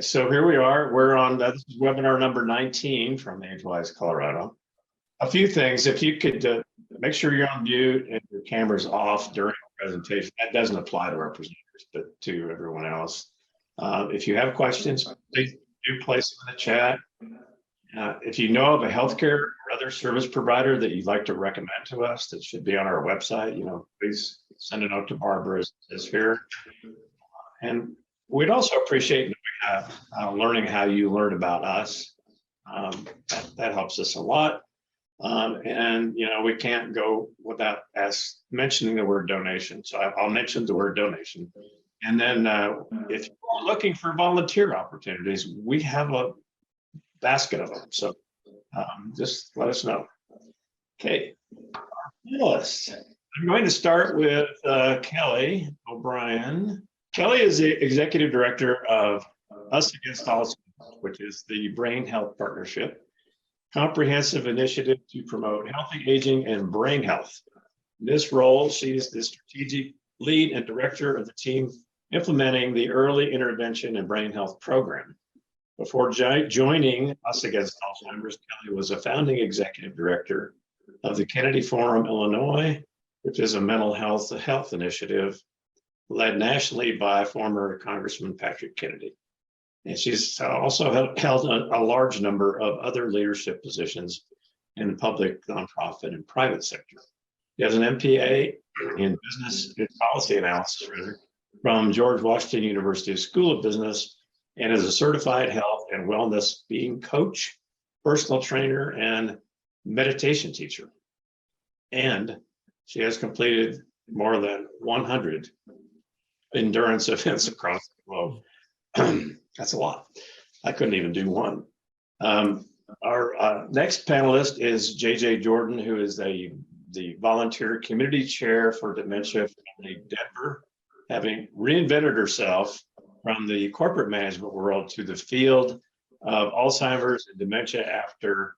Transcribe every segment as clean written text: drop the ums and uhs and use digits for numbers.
So here we are. We're on this is webinar number 19 from AgeWise Colorado. A few things, if you could make sure you're on mute and your camera's off during the presentation. That doesn't apply to our presenters, but to everyone else. If you have questions, please do place them in the chat. If you know of a healthcare or other service provider that you'd like to recommend to us that should be on our website, please send a note to Barbara as here. And we'd also appreciate learning how you learn about us. That helps us a lot. And we can't go without mentioning the word donation. So I'll mention the word donation. And then if you're looking for volunteer opportunities, we have a basket of them. So just let us know. Okay, panelists. I'm going to start with Kelly O'Brien. Kelly is the executive director of Us Against Alzheimer's, which is the Brain Health Partnership, comprehensive initiative to promote healthy aging and brain health. In this role, she is the strategic lead and director of the team implementing the early intervention and brain health program. Before joining Us Against Alzheimer's, Kelly was a founding executive director of the Kennedy Forum, Illinois, which is a mental health initiative led nationally by former Congressman Patrick Kennedy. And she's also held a large number of other leadership positions in the public, nonprofit, and private sector. She has an MPA in business and policy analysis from George Washington University School of Business, and is a certified health and wellness being coach, personal trainer, and meditation teacher. And she has completed more than 100 endurance events across the globe. That's a lot. I couldn't even do one. Our next panelist is JJ Jordan, who is the volunteer community chair for Dementia Family Denver, having reinvented herself from the corporate management world to the field of Alzheimer's and dementia after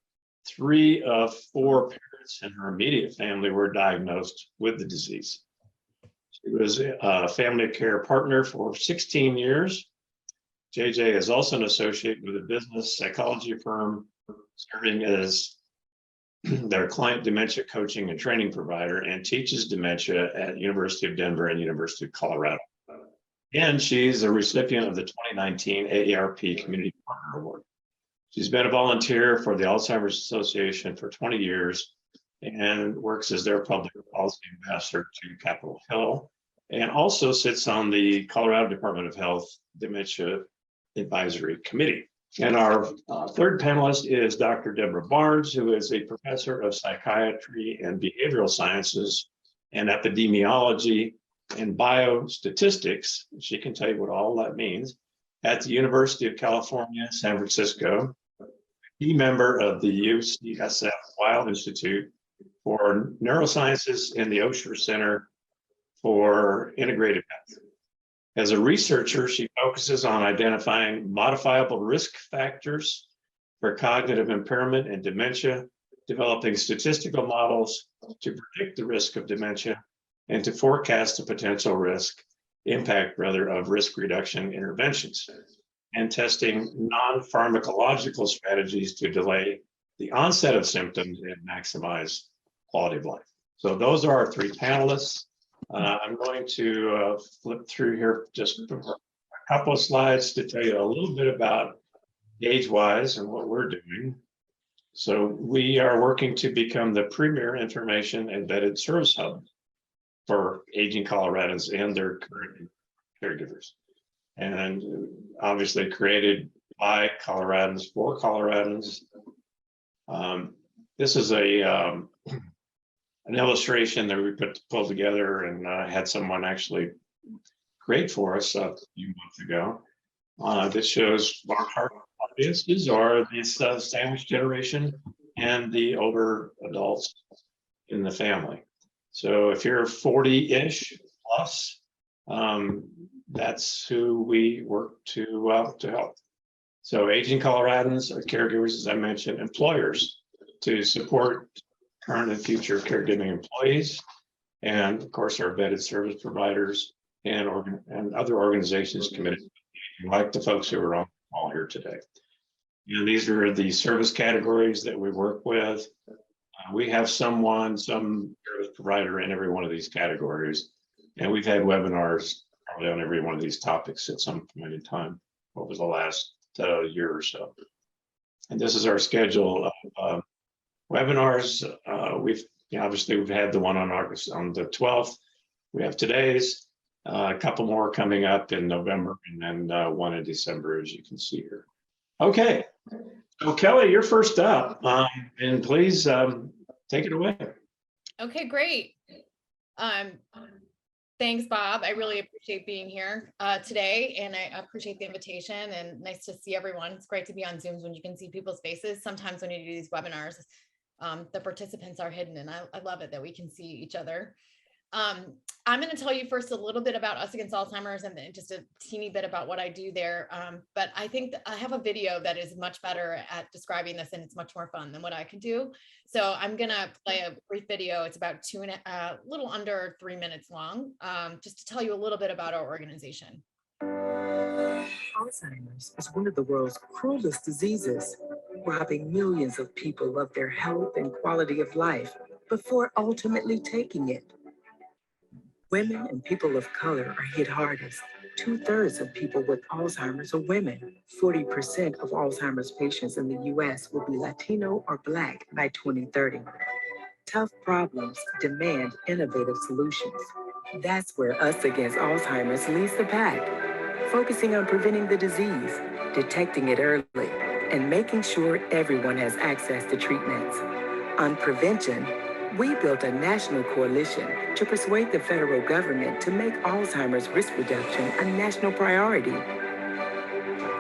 3 of 4 parents in her immediate family were diagnosed with the disease. She was a family care partner for 16 years. JJ is also an associate with a business psychology firm serving as their client dementia coaching and training provider, and teaches dementia at University of Denver and University of Colorado. And she's a recipient of the 2019 AARP Community Partner Award. She's been a volunteer for the Alzheimer's Association for 20 years and works as their public policy ambassador to Capitol Hill, and also sits on the Colorado Department of Health Dementia Advisory Committee. And our third panelist is Dr. Deborah Barnes, who is a professor of psychiatry and behavioral sciences and epidemiology and biostatistics. She can tell you what all that means at the University of California, San Francisco, a key member of the UCSF Weill Institute for Neurosciences and the Osher Center for Integrative Health. As a researcher, she focuses on identifying modifiable risk factors for cognitive impairment and dementia, developing statistical models to predict the risk of dementia, and to forecast the potential impact of risk reduction interventions, and testing non-pharmacological strategies to delay the onset of symptoms and maximize quality of life. So those are our 3 panelists. I'm going to flip through here just a couple of slides to tell you a little bit about AgeWise and what we're doing. So we are working to become the premier information embedded service hub for aging Coloradans and their current caregivers. And obviously created by Coloradans for Coloradans. This is an illustration that we pulled together and had someone actually create for us a few months ago that shows our target audiences are this sandwich generation and the older adults in the family. So if you're 40-ish plus, that's who we work to help. So aging Coloradans are caregivers, as I mentioned, employers to support current and future caregiving employees, and of course our vetted service providers and other organizations committed, like the folks who are on the all here today. And these are the service categories that we work with. We have some service provider in every one of these categories. And we've had webinars probably on every one of these topics at some point in time over the last year or so. And this is our schedule of webinars. Obviously we've had the one on August on the 12th. We have today's, a couple more coming up in November, and then one in December, as you can see here. Okay, so Kelly, you're first up, and please take it away. Okay, great. Thanks, Bob. I really appreciate being here today, and I appreciate the invitation, and nice to see everyone. It's great to be on Zooms when you can see people's faces. Sometimes when you do these webinars, the participants are hidden, and I love it that we can see each other. I'm going to tell you first a little bit about Us Against Alzheimer's and then just a teeny bit about what I do there. But I think I have a video that is much better at describing this, and it's much more fun than what I could do. So I'm going to play a brief video. It's about little under 3 minutes long, just to tell you a little bit about our organization. Alzheimer's is one of the world's cruelest diseases, robbing millions of people of their health and quality of life before ultimately taking it. Women and people of color are hit hardest. 2/3 of people with Alzheimer's are women. 40% of Alzheimer's patients in the US will be Latino or Black by 2030. Tough problems demand innovative solutions. That's where Us Against Alzheimer's leads the pack, focusing on preventing the disease, detecting it early, and making sure everyone has access to treatments. On prevention, we built a national coalition to persuade the federal government to make Alzheimer's risk reduction a national priority.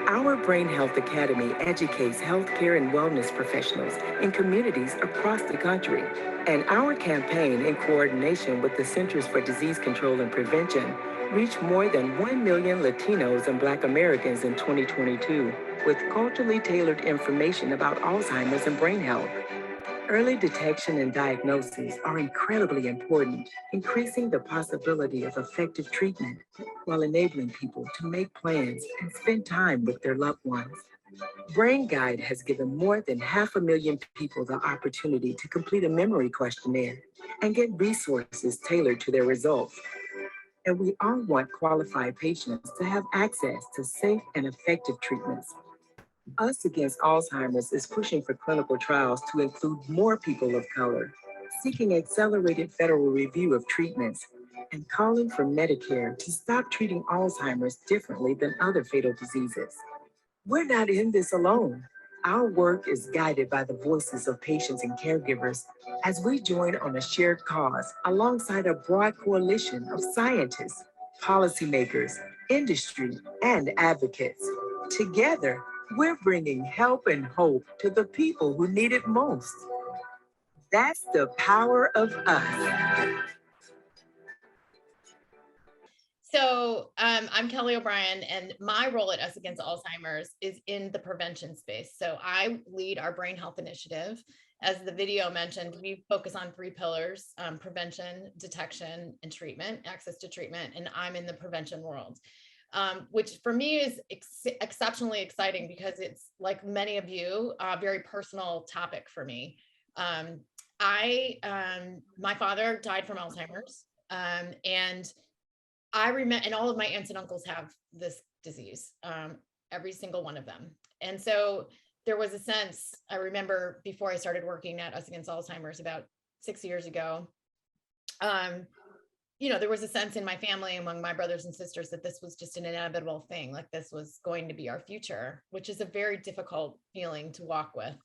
Our Brain Health Academy educates healthcare and wellness professionals in communities across the country. And our campaign, in coordination with the Centers for Disease Control and Prevention, reached more than 1 million Latinos and Black Americans in 2022 with culturally tailored information about Alzheimer's and brain health. Early detection and diagnosis are incredibly important, increasing the possibility of effective treatment while enabling people to make plans and spend time with their loved ones. Brain Guide has given more than 500,000 people the opportunity to complete a memory questionnaire and get resources tailored to their results. And we all want qualified patients to have access to safe and effective treatments. Us Against Alzheimer's is pushing for clinical trials to include more people of color, seeking accelerated federal review of treatments, and calling for Medicare to stop treating Alzheimer's differently than other fatal diseases. We're not in this alone. Our work is guided by the voices of patients and caregivers as we join on a shared cause alongside a broad coalition of scientists, policymakers, industry, and advocates. Together, we're bringing help and hope to the people who need it most. That's the power of us. So I'm Kelly O'Brien, and my role at Us Against Alzheimer's is in the prevention space. So I lead our brain health initiative. As the video mentioned, we focus on 3 pillars: prevention, detection, and treatment, access to treatment. And I'm in the prevention world, which for me is exceptionally exciting because it's, like many of you, a very personal topic for me. My father died from Alzheimer's, and I remember, and all of my aunts and uncles have this disease, every single one of them. And so there was a sense, I remember before I started working at Us Against Alzheimer's about 6 years ago, there was a sense in my family, among my brothers and sisters, that this was just an inevitable thing, like this was going to be our future, which is a very difficult feeling to walk with.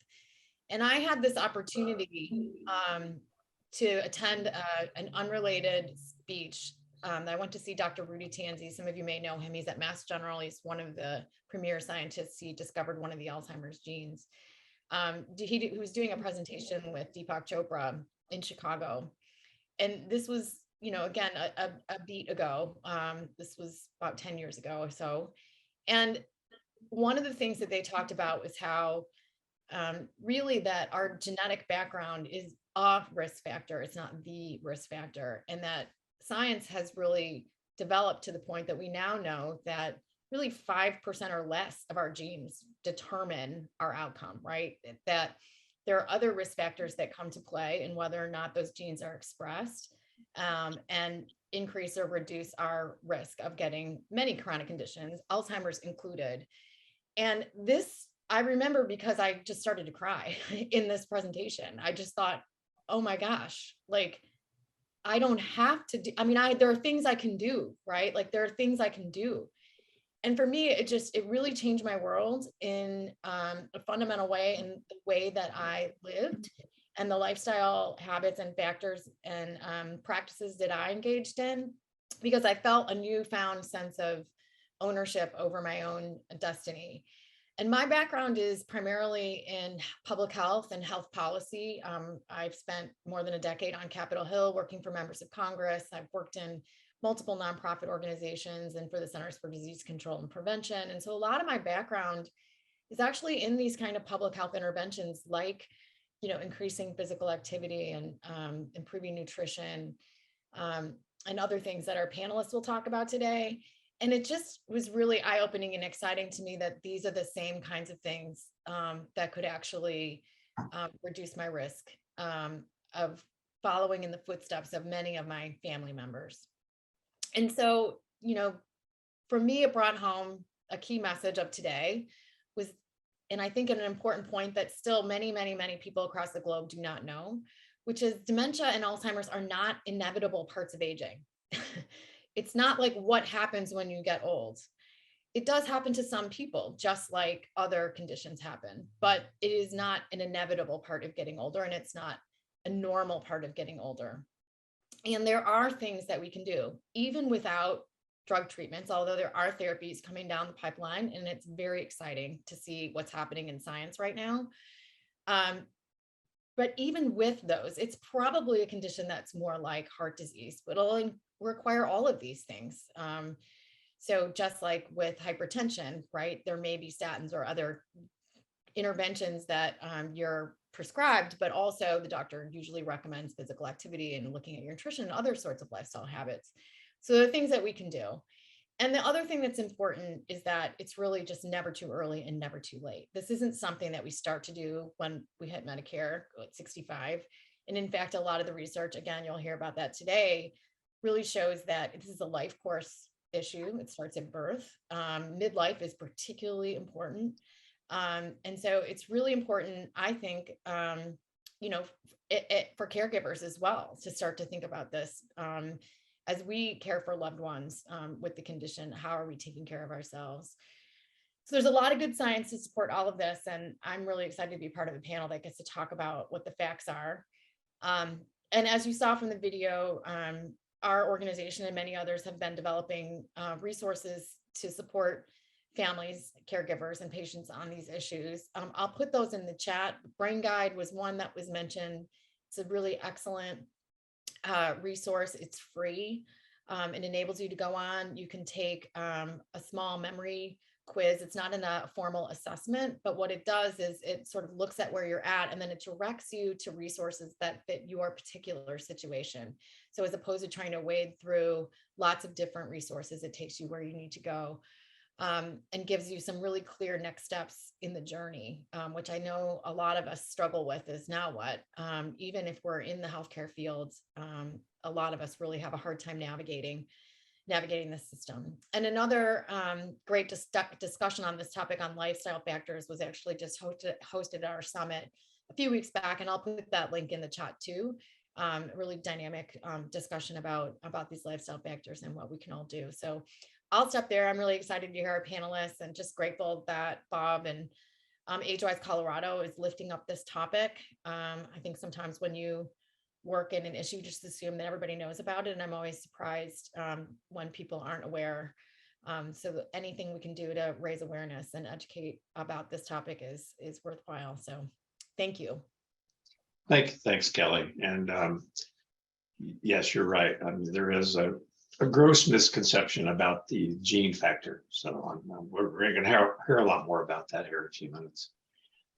And I had this opportunity to attend an unrelated speech. I went to see Dr. Rudy Tanzi. Some of you may know him. He's at Mass General. He's one of the premier scientists. He discovered one of the Alzheimer's genes. He was doing a presentation with Deepak Chopra in Chicago. And this was, again, a beat ago. This was about 10 years ago or so. And one of the things that they talked about was how really that our genetic background is a risk factor. It's not the risk factor. And that science has really developed to the point that we now know that really 5% or less of our genes determine our outcome, right? That there are other risk factors that come to play in whether or not those genes are expressed, and increase or reduce our risk of getting many chronic conditions, Alzheimer's included. And this, I remember because I just started to cry in this presentation. I just thought, oh my gosh, like, I don't have to do, I mean, there are things I can do, right? Like there are things I can do. And for me, it really changed my world in a fundamental way, in the way that I lived and the lifestyle habits and factors and practices that I engaged in, because I felt a newfound sense of ownership over my own destiny. And my background is primarily in public health and health policy. I've spent more than a decade on Capitol Hill working for members of Congress. I've worked in multiple nonprofit organizations and for the Centers for Disease Control and Prevention. And so a lot of my background is actually in these kind of public health interventions, like, increasing physical activity and improving nutrition, and other things that our panelists will talk about today. And it just was really eye-opening and exciting to me that these are the same kinds of things that could actually reduce my risk of following in the footsteps of many of my family members. And so, for me, it brought home a key message of today was, and I think an important point that still many, many, many people across the globe do not know, which is dementia and Alzheimer's are not inevitable parts of aging. It's not like what happens when you get old. It does happen to some people, just like other conditions happen, but it is not an inevitable part of getting older, and it's not a normal part of getting older. And there are things that we can do, even without drug treatments, although there are therapies coming down the pipeline, and it's very exciting to see what's happening in science right now. But even with those, it's probably a condition that's more like heart disease, but it'll require all of these things. So just like with hypertension, right, there may be statins or other interventions that you're prescribed, but also the doctor usually recommends physical activity and looking at your nutrition and other sorts of lifestyle habits. So there are things that we can do. And the other thing that's important is that it's really just never too early and never too late. This isn't something that we start to do when we hit Medicare at 65. And in fact, a lot of the research, again, you'll hear about that today, really shows that this is a life course issue. It starts at birth. Midlife is particularly important. And so it's really important, I think, for caregivers as well, to start to think about this. As we care for loved ones with the condition, how are we taking care of ourselves? So there's a lot of good science to support all of this. And I'm really excited to be part of a panel that gets to talk about what the facts are. And as you saw from the video, our organization and many others have been developing resources to support families, caregivers, and patients on these issues. I'll put those in the chat. Brain Guide was one that was mentioned. It's a really excellent resource. It's free. It enables you to go on. You can take a small memory quiz. It's not in a formal assessment, but what it does is it sort of looks at where you're at, and then it directs you to resources that fit your particular situation. So as opposed to trying to wade through lots of different resources, it takes you where you need to go. And gives you some really clear next steps in the journey, which I know a lot of us struggle with is now what, even if we're in the healthcare field, a lot of us really have a hard time navigating the system. And another great discussion on this topic on lifestyle factors was actually just hosted at our summit a few weeks back, and I'll put that link in the chat too. A really dynamic discussion about these lifestyle factors and what we can all do. So I'll stop there. I'm really excited to hear our panelists, and just grateful that Bob and AgeWise Colorado is lifting up this topic. I think sometimes when you work in an issue, you just assume that everybody knows about it. And I'm always surprised when people aren't aware. So anything we can do to raise awareness and educate about this topic is worthwhile. So thank you. Thanks, Kelly. And yes, you're right. I mean, there is a gross misconception about the gene factor. So we're going to hear a lot more about that here in a few minutes.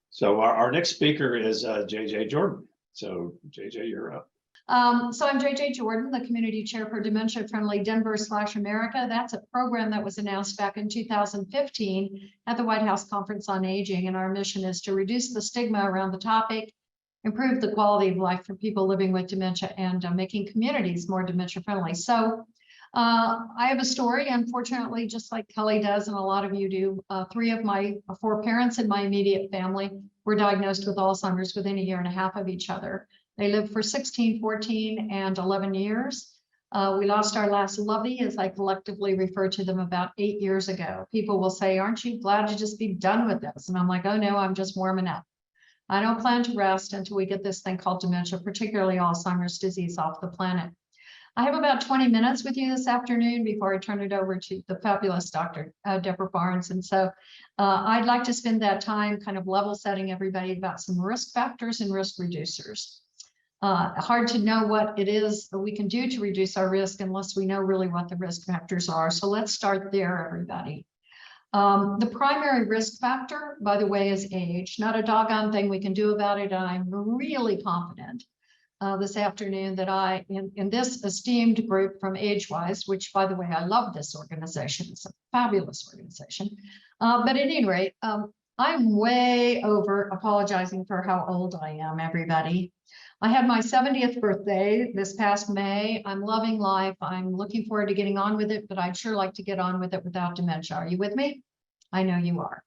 So our next speaker is JJ Jordan. So JJ, you're up. So I'm JJ Jordan, the Community Chair for Dementia Friendly Denver/America. That's a program that was announced back in 2015 at the White House Conference on Aging. And our mission is to reduce the stigma around the topic, improve the quality of life for people living with dementia, and making communities more dementia friendly. So I have a story, unfortunately, just like Kelly does, and a lot of you do. 3 of my 4 parents in my immediate family were diagnosed with Alzheimer's within a year and a half of each other. They lived for 16, 14, and 11 years. We lost our last lovey, as I collectively refer to them, about 8 years ago. People will say, aren't you glad to just be done with this? And I'm like, oh no, I'm just warming up. I don't plan to rest until we get this thing called dementia, particularly Alzheimer's disease, off the planet. I have about 20 minutes with you this afternoon before I turn it over to the fabulous Dr. Deborah Barnes. And so I'd like to spend that time kind of level setting everybody about some risk factors and risk reducers. Hard to know what it is that we can do to reduce our risk unless we know really what the risk factors are. So let's start there, everybody. The primary risk factor, by the way, is age. Not a doggone thing we can do about it. And I'm really confident this afternoon that in this esteemed group from AgeWise, which, by the way, I love this organization. It's a fabulous organization. But at any rate, I'm way over apologizing for how old I am, everybody. I had my 70th birthday this past May. I'm loving life. I'm looking forward to getting on with it, but I'd sure like to get on with it without dementia. Are you with me? I know you are.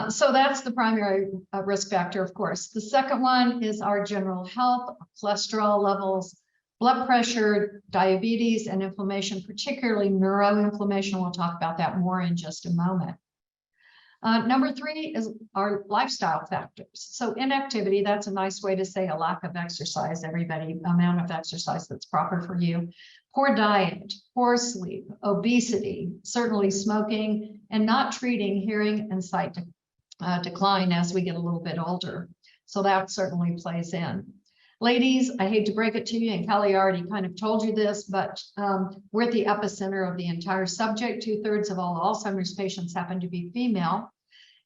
So that's the primary risk factor, of course. The second one is our general health, cholesterol levels, blood pressure, diabetes, and inflammation, particularly neuroinflammation. We'll talk about that more in just a moment. Number 3 is our lifestyle factors. So inactivity, that's a nice way to say a lack of exercise, everybody, amount of exercise that's proper for you. Poor diet, poor sleep, obesity, certainly smoking, and not treating hearing and sight decline as we get a little bit older. So that certainly plays in. Ladies, I hate to break it to you, and Kelly already kind of told you this, but we're at the epicenter of the entire subject. 2/3 of all Alzheimer's patients happen to be female.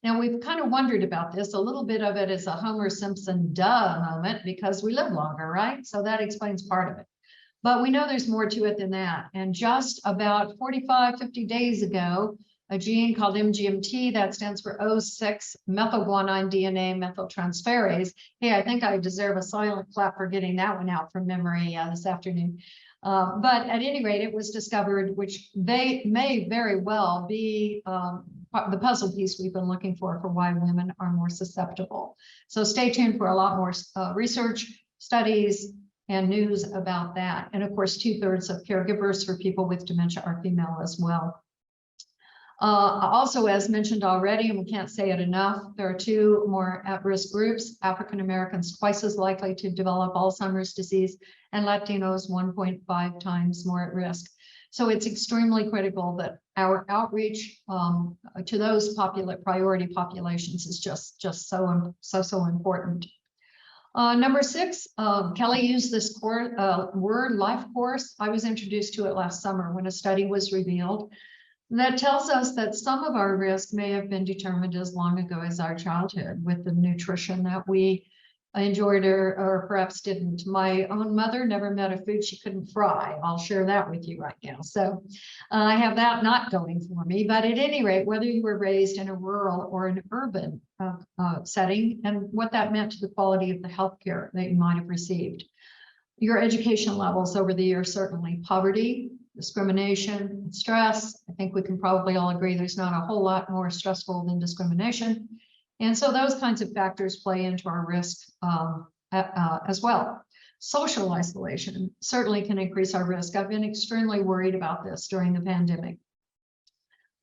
Now, we've kind of wondered about this. A little bit of it is a Homer Simpson duh moment because we live longer, right? So that explains part of it. But we know there's more to it than that. And just about 45, 50 days ago, a gene called MGMT, that stands for O6-methylguanine DNA methyltransferase. Hey, I think I deserve a silent clap for getting that one out from memory this afternoon. But at any rate, it was discovered, which they may very well be the puzzle piece we've been looking for why women are more susceptible. So stay tuned for a lot more research, studies, and news about that. And of course, 2/3 of caregivers for people with dementia are female as well. Also, as mentioned already, and we can't say it enough, there are 2 more at-risk groups: African Americans twice as likely to develop Alzheimer's disease, and Latinos 1.5 times more at risk. So it's extremely critical that our outreach to those priority populations is just so important. Number 6, Kelly used this word, life course. I was introduced to it last summer when a study was revealed that tells us that some of our risk may have been determined as long ago as our childhood with the nutrition that we enjoyed or perhaps didn't. My own mother never met a food she couldn't fry. I'll share that with you right now. So I have that not going for me. But at any rate, whether you were raised in a rural or an urban setting, and what that meant to the quality of the healthcare that you might have received. Your education levels over the years, certainly poverty, discrimination, stress. I think we can probably all agree there's not a whole lot more stressful than discrimination. And so those kinds of factors play into our risk as well. Social isolation certainly can increase our risk. I've been extremely worried about this during the pandemic.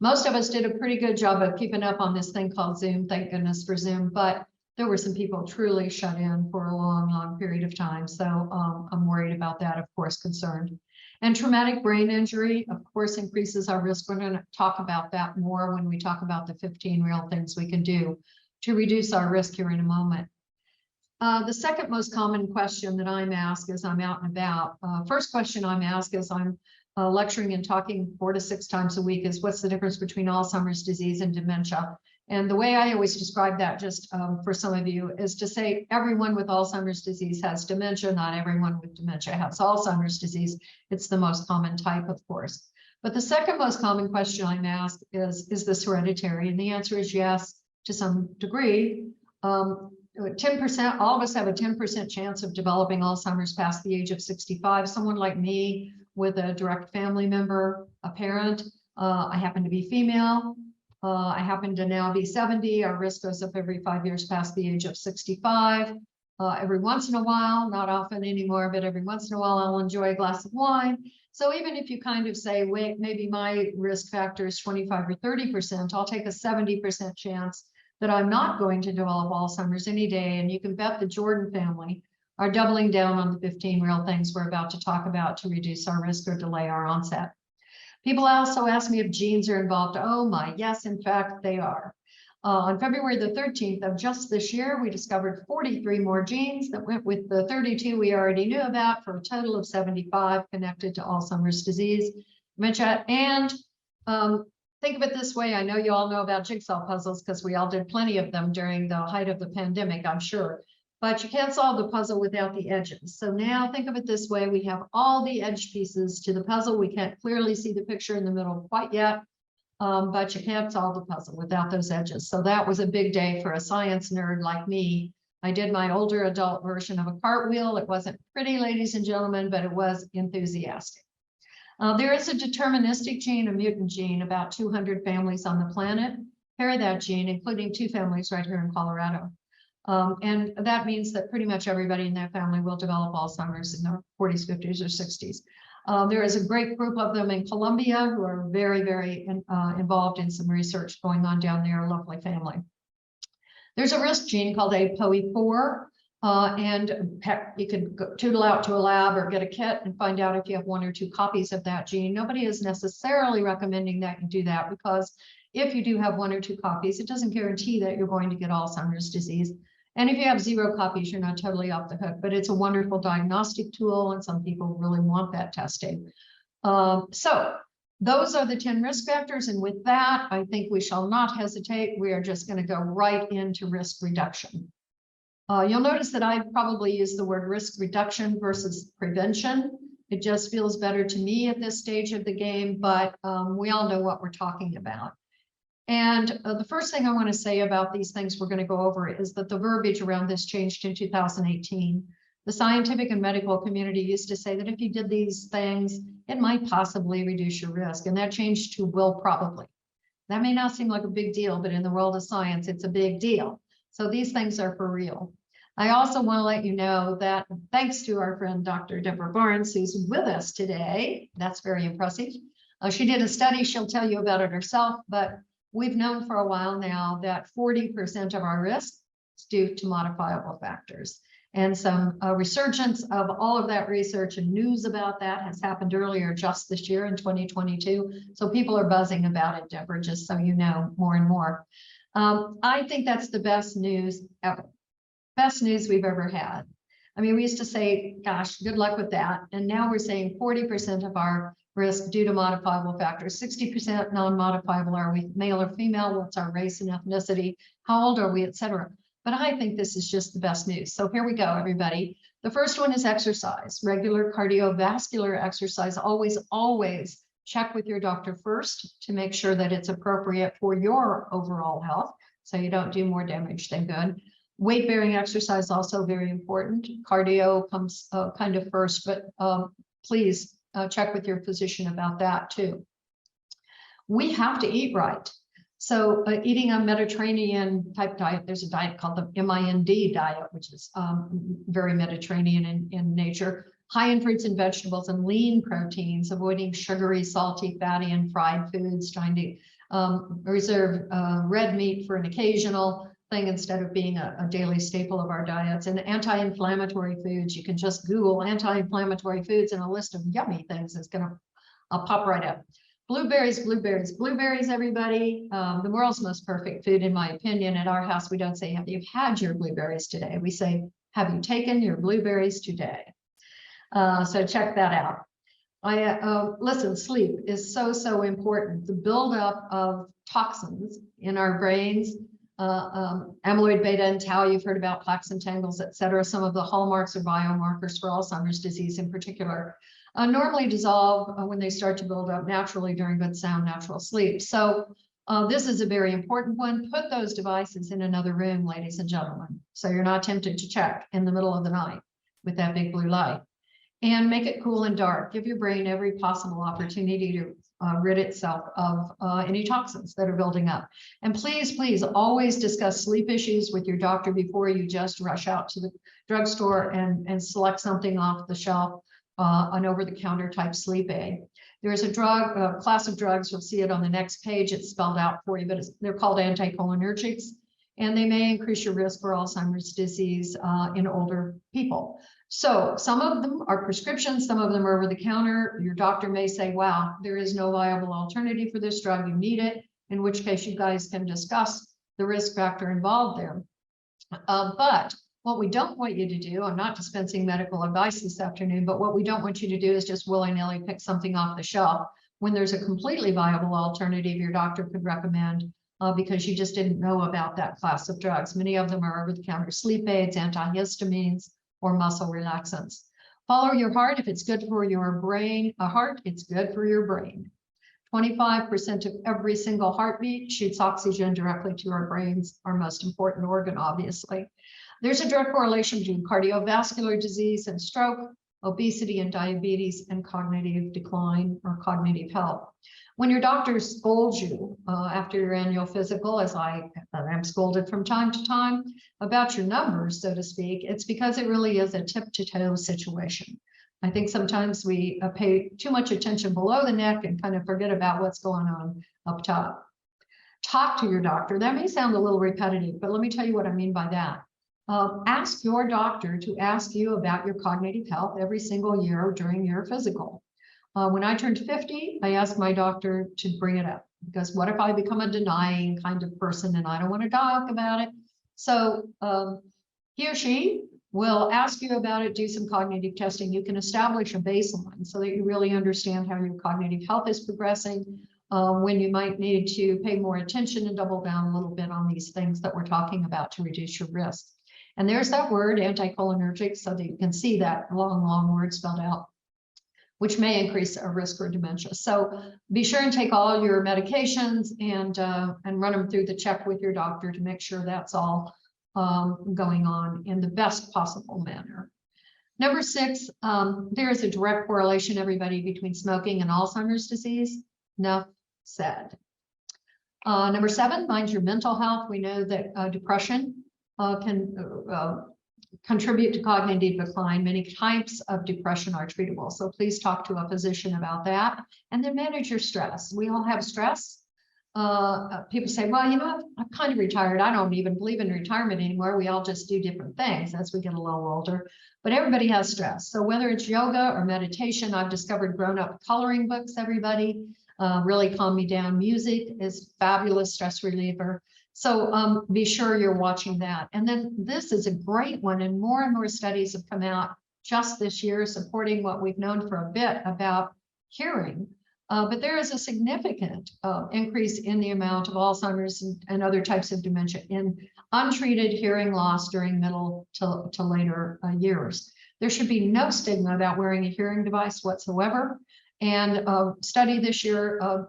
Most of us did a pretty good job of keeping up on this thing called Zoom, thank goodness for Zoom, but there were some people truly shut in for a long period of time. So I'm worried about that, of course, concerned. And traumatic brain injury, of course, increases our risk. We're going to talk about that more when we talk about the 15 real things we can do to reduce our risk here in a moment. The second most common question that I'm asked as I'm out and about, first question I'm asked as I'm lecturing and talking 4 to 6 times a week is, what's the difference between Alzheimer's disease and dementia? And the way I always describe that, just for some of you, is to say everyone with Alzheimer's disease has dementia. Not everyone with dementia has Alzheimer's disease. It's the most common type, of course. But the second most common question I'm asked is this hereditary? And the answer is yes, to some degree. 10%, all of us have a 10% chance of developing Alzheimer's past the age of 65. Someone like me with a direct family member, a parent, I happen to be female. I happen to now be 70. Our risk goes up every 5 years past the age of 65. Every once in a while, not often anymore, but every once in a while, I'll enjoy a glass of wine. So even if you kind of say, wait, maybe my risk factor is 25 or 30%, I'll take a 70% chance that I'm not going to develop Alzheimer's any day. And you can bet the Jordan family are doubling down on the 15 real things we're about to talk about to reduce our risk or delay our onset. People also ask me if genes are involved. Oh my, yes, in fact, they are. On February the 13th of just this year, we discovered 43 more genes that went with the 32 we already knew about, for a total of 75 connected to Alzheimer's disease, dementia. And think of it this way. I know you all know about jigsaw puzzles because we all did plenty of them during the height of the pandemic, I'm sure. But you can't solve the puzzle without the edges. So now think of it this way. We have all the edge pieces to the puzzle. We can't clearly see the picture in the middle quite yet, but you can't solve the puzzle without those edges. So that was a big day for a science nerd like me. I did my older adult version of a cartwheel. It wasn't pretty, ladies and gentlemen, but it was enthusiastic. There is a deterministic gene, a mutant gene, about 200 families on the planet carry that gene, including 2 families right here in Colorado. And that means that pretty much everybody in that family will develop Alzheimer's in their 40s, 50s, or 60s. There is a great group of them in Colombia who are very, very involved in some research going on down there, a lovely family. There's a risk gene called ApoE4, and you can tootle out to a lab or get a kit and find out if you have 1 or 2 copies of that gene. Nobody is necessarily recommending that you do that, because if you do have 1 or 2 copies, it doesn't guarantee that you're going to get Alzheimer's disease. And if you have 0 copies, you're not totally off the hook, but it's a wonderful diagnostic tool, and some people really want that testing. So those are the 10 risk factors. And with that, I think we shall not hesitate. We are just going to go right into risk reduction. You'll notice that I probably use the word risk reduction versus prevention. It just feels better to me at this stage of the game, but we all know what we're talking about. And the first thing I want to say about these things we're going to go over is that the verbiage around this changed in 2018. The scientific and medical community used to say that if you did these things, it might possibly reduce your risk. And that changed to will probably. That may not seem like a big deal, but in the world of science, it's a big deal. So these things are for real. I also want to let you know that thanks to our friend, Dr. Deborah Barnes, who's with us today, that's very impressive. She did a study, she'll tell you about it herself, but we've known for a while now that 40% of our risk is due to modifiable factors. And some resurgence of all of that research and news about that has happened earlier just this year in 2022. So people are buzzing about it, Deborah, just so you know, more and more. I think that's the best news ever. Best news we've ever had. I mean, we used to say, gosh, good luck with that. And now we're saying 40% of our risk due to modifiable factors, 60% non-modifiable. Are we male or female? What's our race and ethnicity? How old are we, et cetera? But I think this is just the best news. So here we go, everybody. The first one is exercise, regular cardiovascular exercise. Always check with your doctor first to make sure that it's appropriate for your overall health, so you don't do more damage than good. Weight-bearing exercise also very important. Cardio comes kind of first, but please check with your physician about that too. We have to eat right. So eating a Mediterranean type diet, there's a diet called the MIND diet, which is very Mediterranean in nature. High in fruits and vegetables and lean proteins, avoiding sugary, salty, fatty, and fried foods, trying to reserve red meat for an occasional thing instead of being a daily staple of our diets. And anti-inflammatory foods, you can just Google anti-inflammatory foods and a list of yummy things is going to pop right up. Blueberries, everybody. The world's most perfect food, in my opinion. At our house, we don't say, have you had your blueberries today? We say, have you taken your blueberries today? So check that out. Listen, sleep is so important. The buildup of toxins in our brains, amyloid beta and tau, you've heard about plaques and tangles, et cetera. Some of the hallmarks or biomarkers for Alzheimer's disease in particular, normally dissolve when they start to build up naturally during good sound natural sleep. So this is a very important one. Put those devices in another room, ladies and gentlemen, so you're not tempted to check in the middle of the night with that big blue light. And make it cool and dark. Give your brain every possible opportunity to rid itself of any toxins that are building up. And please, please always discuss sleep issues with your doctor before you just rush out to the drugstore and select something off the shelf, an over-the-counter type sleep aid. There's a class of drugs, you'll see it on the next page, it's spelled out for you, but they're called anticholinergics, and they may increase your risk for Alzheimer's disease in older people. So some of them are prescriptions, some of them are over the counter. Your doctor may say, wow, there is no viable alternative for this drug, you need it, in which case you guys can discuss the risk factor involved there. But what we don't want you to do, I'm not dispensing medical advice this afternoon, but what we don't want you to do is just willy-nilly pick something off the shelf when there's a completely viable alternative your doctor could recommend because you just didn't know about that class of drugs. Many of them are over-the-counter sleep aids, antihistamines, or muscle relaxants. Follow your heart. If it's good for your brain, it's good for your brain. 25% of every single heartbeat shoots oxygen directly to our brains, our most important organ, obviously. There's a direct correlation between cardiovascular disease and stroke, obesity and diabetes, and cognitive decline or cognitive health. When your doctor scolds you after your annual physical, as I am scolded from time to time about your numbers, so to speak, it's because it really is a tip-to-toe situation. I think sometimes we pay too much attention below the neck and kind of forget about what's going on up top. Talk to your doctor. That may sound a little repetitive, but let me tell you what I mean by that. Ask your doctor to ask you about your cognitive health every single year during your physical. When I turned 50, I asked my doctor to bring it up because what if I become a denying kind of person and I don't want to talk about it? So he or she will ask you about it, do some cognitive testing. You can establish a baseline so that you really understand how your cognitive health is progressing, when you might need to pay more attention and double down a little bit on these things that we're talking about to reduce your risk. And there's that word, anticholinergic, so that you can see that long word spelled out, which may increase a risk for dementia. So be sure and take all your medications and run them through the check with your doctor to make sure that's all going on in the best possible manner. Number 6, there is a direct correlation, everybody, between smoking and Alzheimer's disease. Enough said. Number 7, mind your mental health. We know that depression can contribute to cognitive decline. Many types of depression are treatable. So please talk to a physician about that. And then manage your stress. We all have stress. People say, well, you know, I'm kind of retired. I don't even believe in retirement anymore. We all just do different things as we get a little older. But everybody has stress. So whether it's yoga or meditation, I've discovered grown-up coloring books, everybody. Really calm me down. Music is fabulous stress reliever. So be sure you're watching that. And then this is a great one, and more studies have come out just this year supporting what we've known for a bit about hearing. But there is a significant increase in the amount of Alzheimer's and other types of dementia in untreated hearing loss during middle to later years. There should be no stigma about wearing a hearing device whatsoever. And a study this year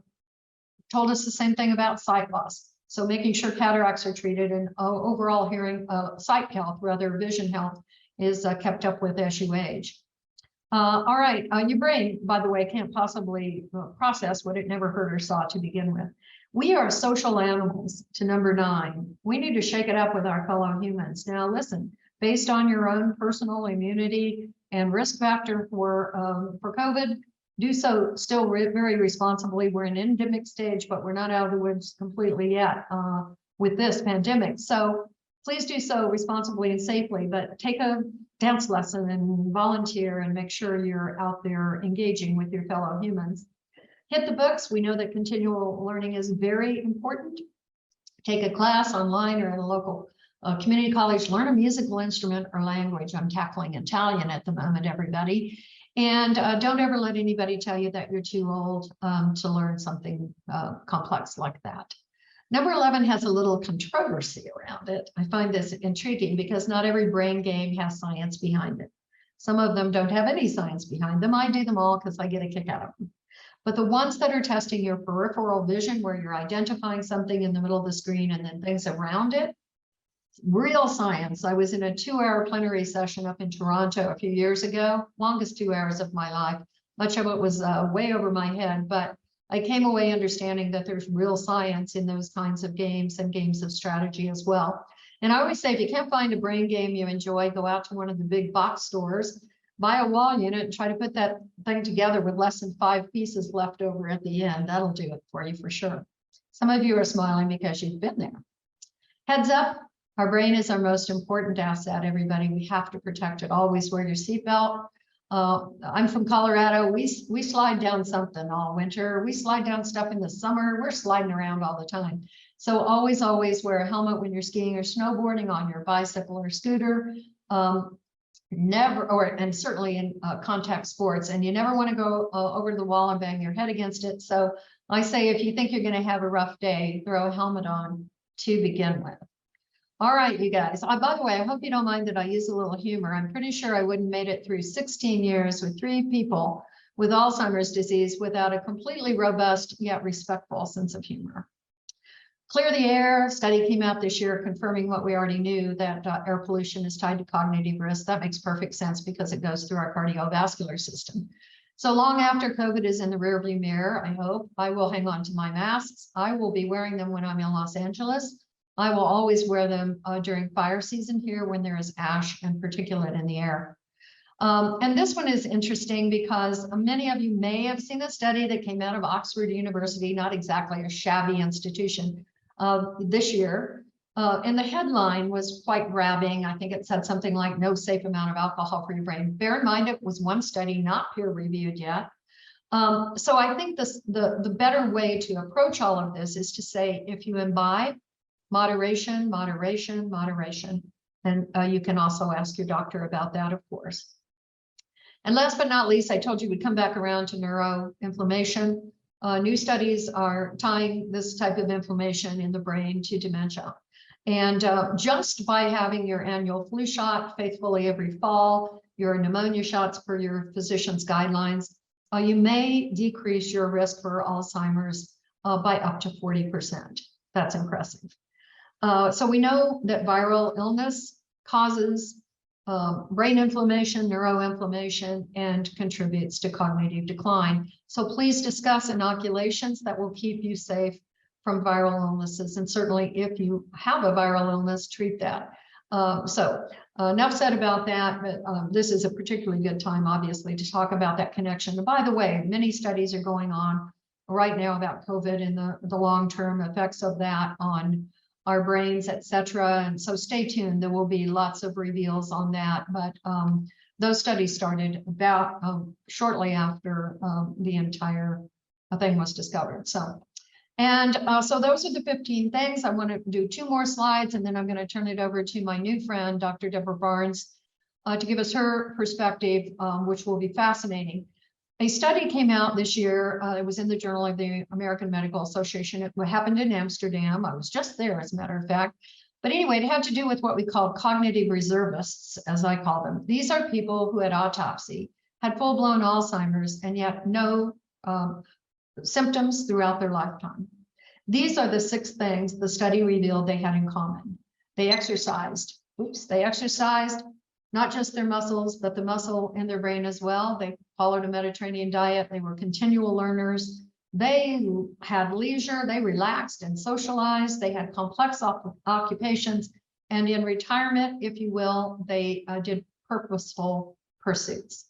told us the same thing about sight loss. So making sure cataracts are treated and overall hearing, sight health, rather vision health, is kept up with as you age. All right, your brain, by the way, can't possibly process what it never heard or saw to begin with. We are social animals, to number 9. We need to shake it up with our fellow humans. Now listen, based on your own personal immunity and risk factor for COVID, do so still very responsibly. We're in endemic stage, but we're not out of the woods completely yet with this pandemic. So please do so responsibly and safely, but take a dance lesson and volunteer and make sure you're out there engaging with your fellow humans. Hit the books. We know that continual learning is very important. Take a class online or in a local community college, learn a musical instrument or language. I'm tackling Italian at the moment, everybody. And don't ever let anybody tell you that you're too old to learn something complex like that. Number 11 has a little controversy around it. I find this intriguing because not every brain game has science behind it. Some of them don't have any science behind them. I do them all because I get a kick out of them. But the ones that are testing your peripheral vision, where you're identifying something in the middle of the screen and then things around it, real science. I was in a 2-hour plenary session up in Toronto a few years ago, longest 2 hours of my life. Much of it was way over my head, but I came away understanding that there's real science in those kinds of games and games of strategy as well. And I always say, if you can't find a brain game you enjoy, go out to one of the big box stores, buy a wall unit and try to put that thing together with less than 5 pieces left over at the end. That'll do it for you for sure. Some of you are smiling because you've been there. Heads up. Our brain is our most important asset, everybody. We have to protect it. Always wear your seatbelt. I'm from Colorado. We slide down something all winter. We slide down stuff in the summer. We're sliding around all the time. So always, always wear a helmet when you're skiing or snowboarding, on your bicycle or scooter. And certainly in contact sports. And you never want to go over to the wall and bang your head against it. So I say, if you think you're going to have a rough day, throw a helmet on to begin with. All right, you guys. By the way, I hope you don't mind that I use a little humor. I'm pretty sure I wouldn't made it through 16 years with 3 people with Alzheimer's disease without a completely robust yet respectful sense of humor. Clear the air. Study came out this year confirming what we already knew, that air pollution is tied to cognitive risk. That makes perfect sense because it goes through our cardiovascular system. So long after COVID is in the rearview mirror, I hope, I will hang on to my masks. I will be wearing them when I'm in Los Angeles. I will always wear them during fire season here when there is ash and particulate in the air. And this one is interesting because many of you may have seen a study that came out of Oxford University, not exactly a shabby institution, this year. And the headline was quite grabbing. I think it said something like no safe amount of alcohol for your brain. Bear in mind, it was one study, not peer reviewed yet. So I think the better way to approach all of this is to say, if you imbibe, moderation, moderation, moderation. And you can also ask your doctor about that, of course. And last but not least, I told you we'd come back around to neuroinflammation. New studies are tying this type of inflammation in the brain to dementia. And just by having your annual flu shot faithfully every fall, your pneumonia shots per your physician's guidelines, you may decrease your risk for Alzheimer's by up to 40%. That's impressive. So we know that viral illness causes brain inflammation, neuroinflammation, and contributes to cognitive decline. So please discuss inoculations that will keep you safe from viral illnesses. And certainly if you have a viral illness, treat that. So enough said about that, but this is a particularly good time, obviously, to talk about that connection. And by the way, many studies are going on right now about COVID and the long-term effects of that on our brains, etc. And so stay tuned. There will be lots of reveals on that. But those studies started about shortly after the entire thing was discovered. So those are the 15 things. I want to do 2 more slides, and then I'm going to turn it over to my new friend, Dr. Deborah Barnes, to give us her perspective, which will be fascinating. A study came out this year. It was in the Journal of the American Medical Association. It happened in Amsterdam. I was just there, as a matter of fact. But anyway, it had to do with what we call cognitive reservists, as I call them. These are people who at autopsy had full-blown Alzheimer's and yet no symptoms throughout their lifetime. These are the 6 things the study revealed they had in common. They exercised. They exercised not just their muscles, but the muscle in their brain as well. They followed a Mediterranean diet. They were continual learners. They had leisure. They relaxed and socialized. They had complex occupations. And in retirement, if you will, they did purposeful pursuits.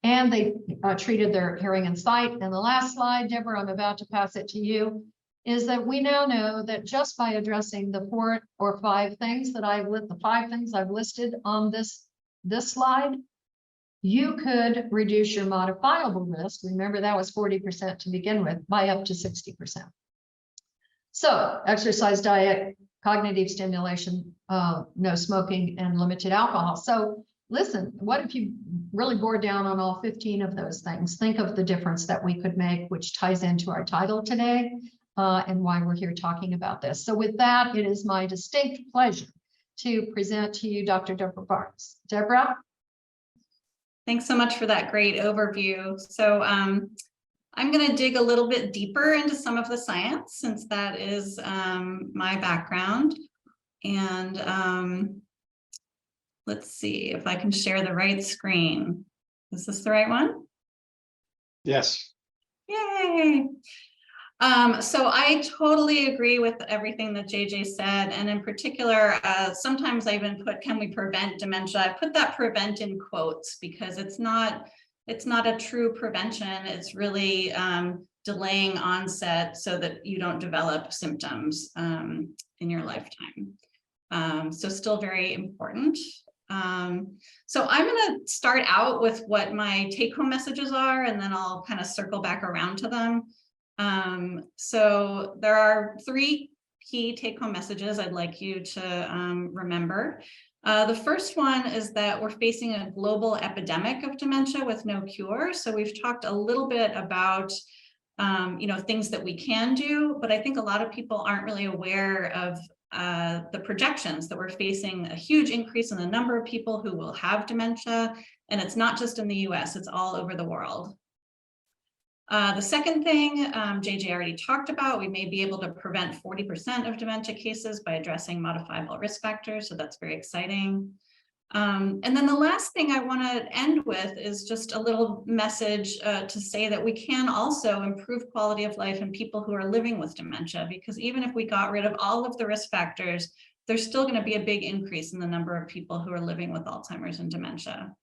And they treated their hearing and sight. And the last slide, Deborah, I'm about to pass it to you, is that we now know that just by addressing the 4 or 5 things that the 5 things I've listed on this slide, you could reduce your modifiable risk. Remember, that was 40% to begin with, by up to 60%. So exercise, diet, cognitive stimulation, no smoking, and limited alcohol. So listen, what if you really bore down on all 15 of those things. Think of the difference that we could make, which ties into our title today and why we're here talking about this. So with that, it is my distinct pleasure to present to you Dr. Deborah Barnes. Deborah? Thanks so much for that great overview. So I'm going to dig a little bit deeper into some of the science, since that is my background. And let's see if I can share the right screen. Is this the right one? Yes. Yay. So I totally agree with everything that JJ said. And in particular, sometimes I even put, can we prevent dementia? I put that prevent in quotes because it's not a true prevention. It's really delaying onset so that you don't develop symptoms in your lifetime. So still very important. So I'm going to start out with what my take-home messages are, and then I'll kind of circle back around to them. So there are 3 key take-home messages I'd like you to remember. The first one is that we're facing a global epidemic of dementia with no cure. So we've talked a little bit about things that we can do, but I think a lot of people aren't really aware of the projections that we're facing a huge increase in the number of people who will have dementia. And it's not just in the US, it's all over the world. The second thing JJ already talked about, we may be able to prevent 40% of dementia cases by addressing modifiable risk factors. So that's very exciting. And then the last thing I want to end with is just a little message to say that we can also improve quality of life in people who are living with dementia, because even if we got rid of all of the risk factors, there's still going to be a big increase in the number of people who are living with Alzheimer's and dementia.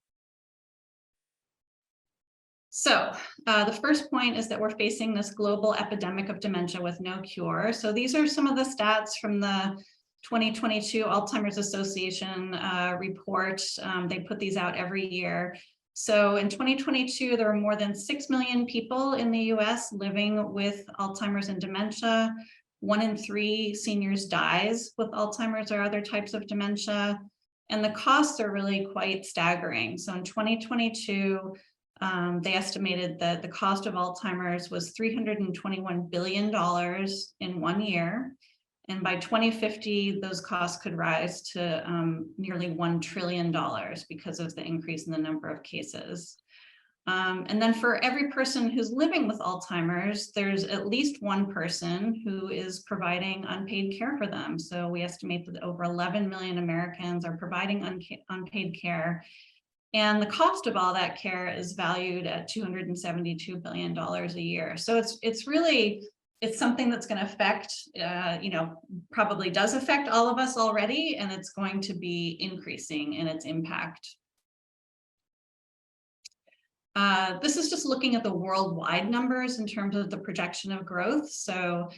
So the first point is that we're facing this global epidemic of dementia with no cure. So these are some of the stats from the 2022 Alzheimer's Association report. They put these out every year. So in 2022, there were more than 6 million people in the US living with Alzheimer's and dementia. 1 in 3 seniors dies with Alzheimer's or other types of dementia. And the costs are really quite staggering. So in 2022, they estimated that the cost of Alzheimer's was $321 billion in 1 year. And by 2050, those costs could rise to nearly $1 trillion because of the increase in the number of cases. And then for every person who's living with Alzheimer's, there's at least one person who is providing unpaid care for them. So we estimate that over 11 million Americans are providing unpaid care. And the cost of all that care is valued at $272 billion a year. So it's something that's going to affect, probably does affect all of us already, and it's going to be increasing in its impact. This is just looking at the worldwide numbers in terms of the projection of growth. So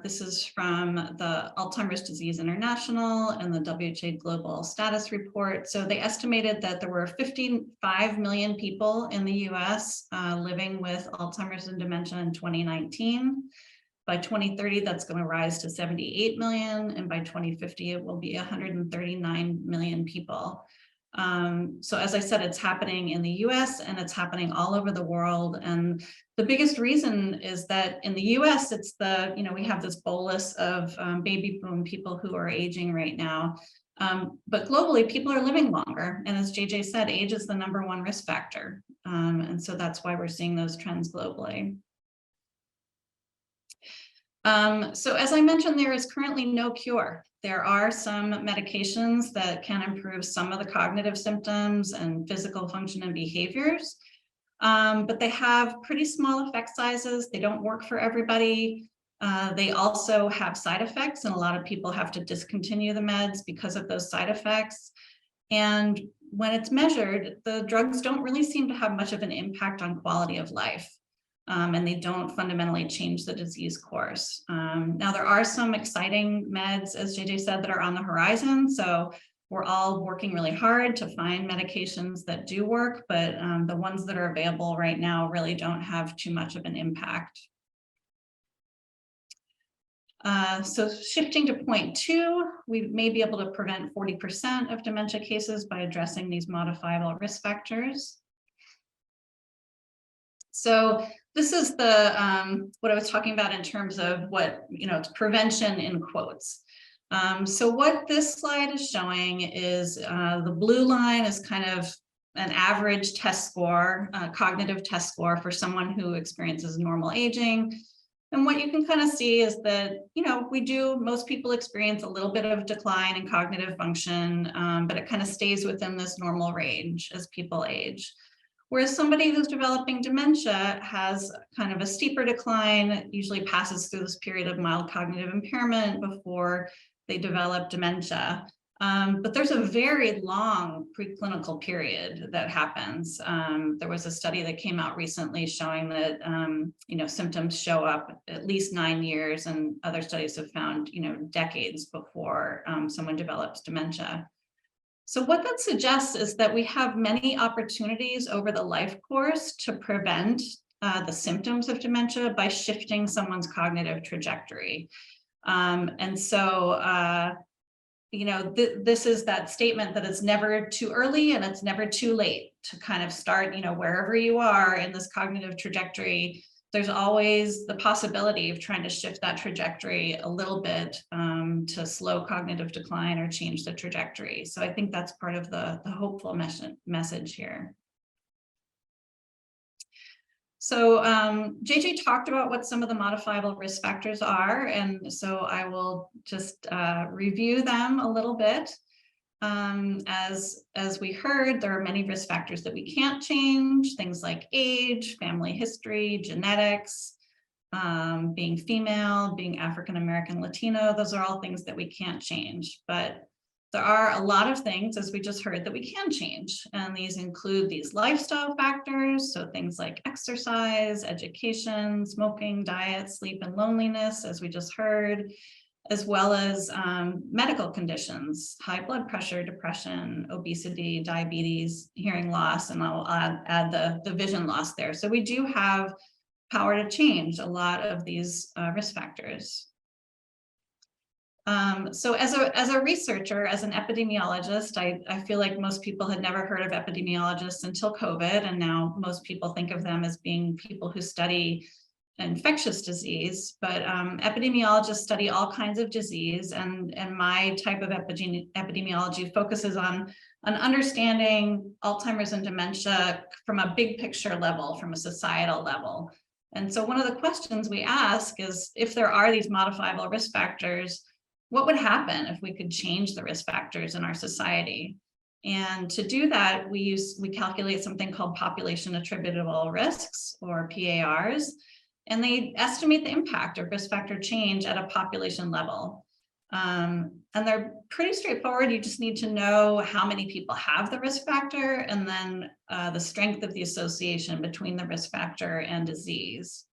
this is from the Alzheimer's Disease International and the WHO Global Status Report. So they estimated that there were 55 million people in the US living with Alzheimer's and dementia in 2019. By 2030, that's going to rise to 78 million. And by 2050, it will be 139 million people. So as I said, it's happening in the US and it's happening all over the world. And the biggest reason is that in the US, it's we have this bolus of baby boom people who are aging right now. But globally, people are living longer. And as JJ said, age is the #1 risk factor. And so that's why we're seeing those trends globally. So as I mentioned, there is currently no cure. There are some medications that can improve some of the cognitive symptoms and physical function and behaviors, but they have pretty small effect sizes. They don't work for everybody. They also have side effects, and a lot of people have to discontinue the meds because of those side effects. And when it's measured, the drugs don't really seem to have much of an impact on quality of life. And they don't fundamentally change the disease course. Now, there are some exciting meds, as JJ said, that are on the horizon. So we're all working really hard to find medications that do work, but the ones that are available right now really don't have too much of an impact. So shifting to point 2, we may be able to prevent 40% of dementia cases by addressing these modifiable risk factors. So this is the what I was talking about in terms of what, it's prevention in quotes. So what this slide is showing is the blue line is kind of an average test score, cognitive test score for someone who experiences normal aging. And what you can kind of see is that, most people experience a little bit of decline in cognitive function, but it kind of stays within this normal range as people age. Whereas somebody who's developing dementia has kind of a steeper decline, usually passes through this period of mild cognitive impairment before they develop dementia. But there's a very long preclinical period that happens. There was a study that came out recently showing that, symptoms show up at least 9 years, and other studies have found, decades before someone develops dementia. So what that suggests is that we have many opportunities over the life course to prevent the symptoms of dementia by shifting someone's cognitive trajectory. This is that statement that it's never too early and it's never too late to kind of start, wherever you are in this cognitive trajectory. There's always the possibility of trying to shift that trajectory a little bit to slow cognitive decline or change the trajectory. So I think that's part of the hopeful message here. So JJ talked about what some of the modifiable risk factors are, and so I will just review them a little bit. As we heard, there are many risk factors that we can't change, things like age, family history, genetics, being female, being African-American, Latino. Those are all things that we can't change, but there are a lot of things, as we just heard, that we can change. And these include these lifestyle factors. So things like exercise, education, smoking, diet, sleep, and loneliness, as we just heard, as well as medical conditions, high blood pressure, depression, obesity, diabetes, hearing loss, and I'll add the vision loss there. So we do have power to change a lot of these risk factors. So as a researcher, as an epidemiologist, I feel like most people had never heard of epidemiologists until COVID, and now most people think of them as being people who study infectious disease, but epidemiologists study all kinds of disease, and my type of epidemiology focuses on understanding Alzheimer's and dementia from a big picture level, from a societal level. And so one of the questions we ask is, if there are these modifiable risk factors, what would happen if we could change the risk factors in our society? And to do that, we calculate something called population attributable risks, or PARs, and they estimate the impact of risk factor change at a population level. And they're pretty straightforward. You just need to know how many people have the risk factor, and then the strength of the association between the risk factor and disease.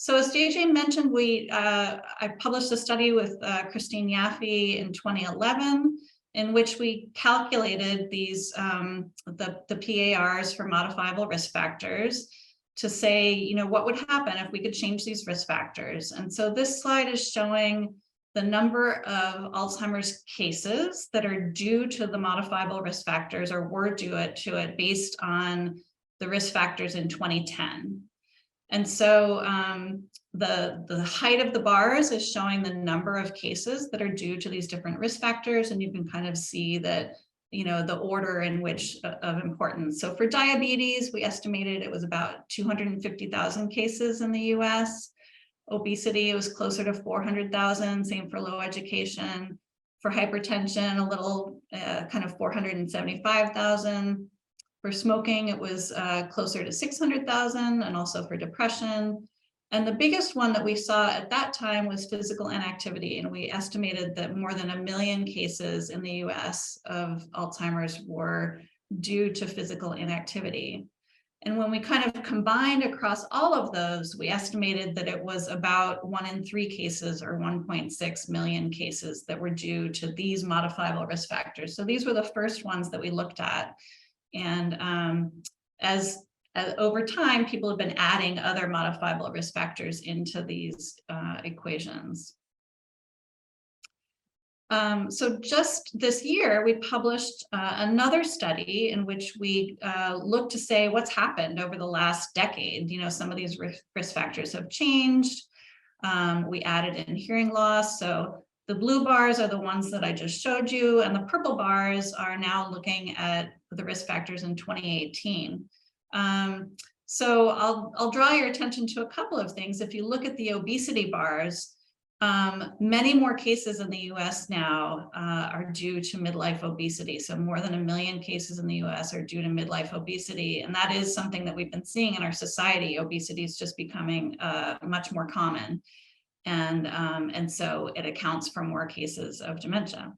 So as JJ mentioned, I published a study with Christine Yaffe in 2011, in which we calculated these the PARs for modifiable risk factors to say, what would happen if we could change these risk factors. And so this slide is showing the number of Alzheimer's cases that are due to the modifiable risk factors, or were due to it based on the risk factors in 2010. And so the height of the bars is showing the number of cases that are due to these different risk factors. And you can kind of see that, the order in which of importance. So for diabetes, we estimated it was about 250,000 cases in the US. Obesity, it was closer to 400,000, same for low education. For hypertension, a little kind of 475,000. For smoking, it was closer to 600,000, and also for depression. And the biggest one that we saw at that time was physical inactivity. And we estimated that more than 1 million cases in the US of Alzheimer's were due to physical inactivity. And when we kind of combined across all of those, we estimated that it was about 1 in 3 cases, or 1.6 million cases, that were due to these modifiable risk factors. So these were the first ones that we looked at. And over time, people have been adding other modifiable risk factors into these equations. So just this year, we published another study in which we looked to say what's happened over the last decade. You know, some of these risk factors have changed. We added in hearing loss. So the blue bars are the ones that I just showed you, and the purple bars are now looking at the risk factors in 2018. So I'll draw your attention to a couple of things. If you look at the obesity bars, many more cases in the US now are due to midlife obesity. So more than 1 million cases in the US are due to midlife obesity. And that is something that we've been seeing in our society. Obesity is just becoming much more common. And so it accounts for more cases of dementia.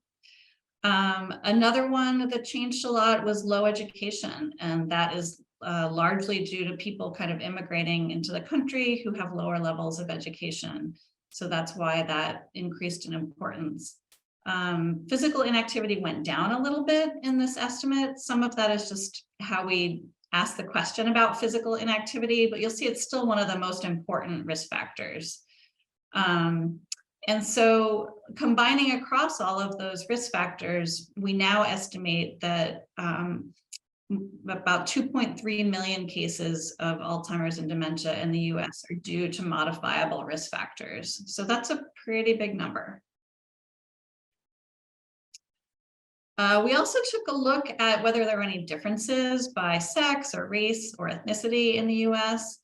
Another one that changed a lot was low education. And that is largely due to people kind of immigrating into the country who have lower levels of education. So that's why that increased in importance. Physical inactivity went down a little bit in this estimate. Some of that is just how we ask the question about physical inactivity, but you'll see it's still one of the most important risk factors. And so combining across all of those risk factors, we now estimate that about 2.3 million cases of Alzheimer's and dementia in the US are due to modifiable risk factors. So that's a pretty big number. We also took a look at whether there were any differences by sex or race or ethnicity in the US.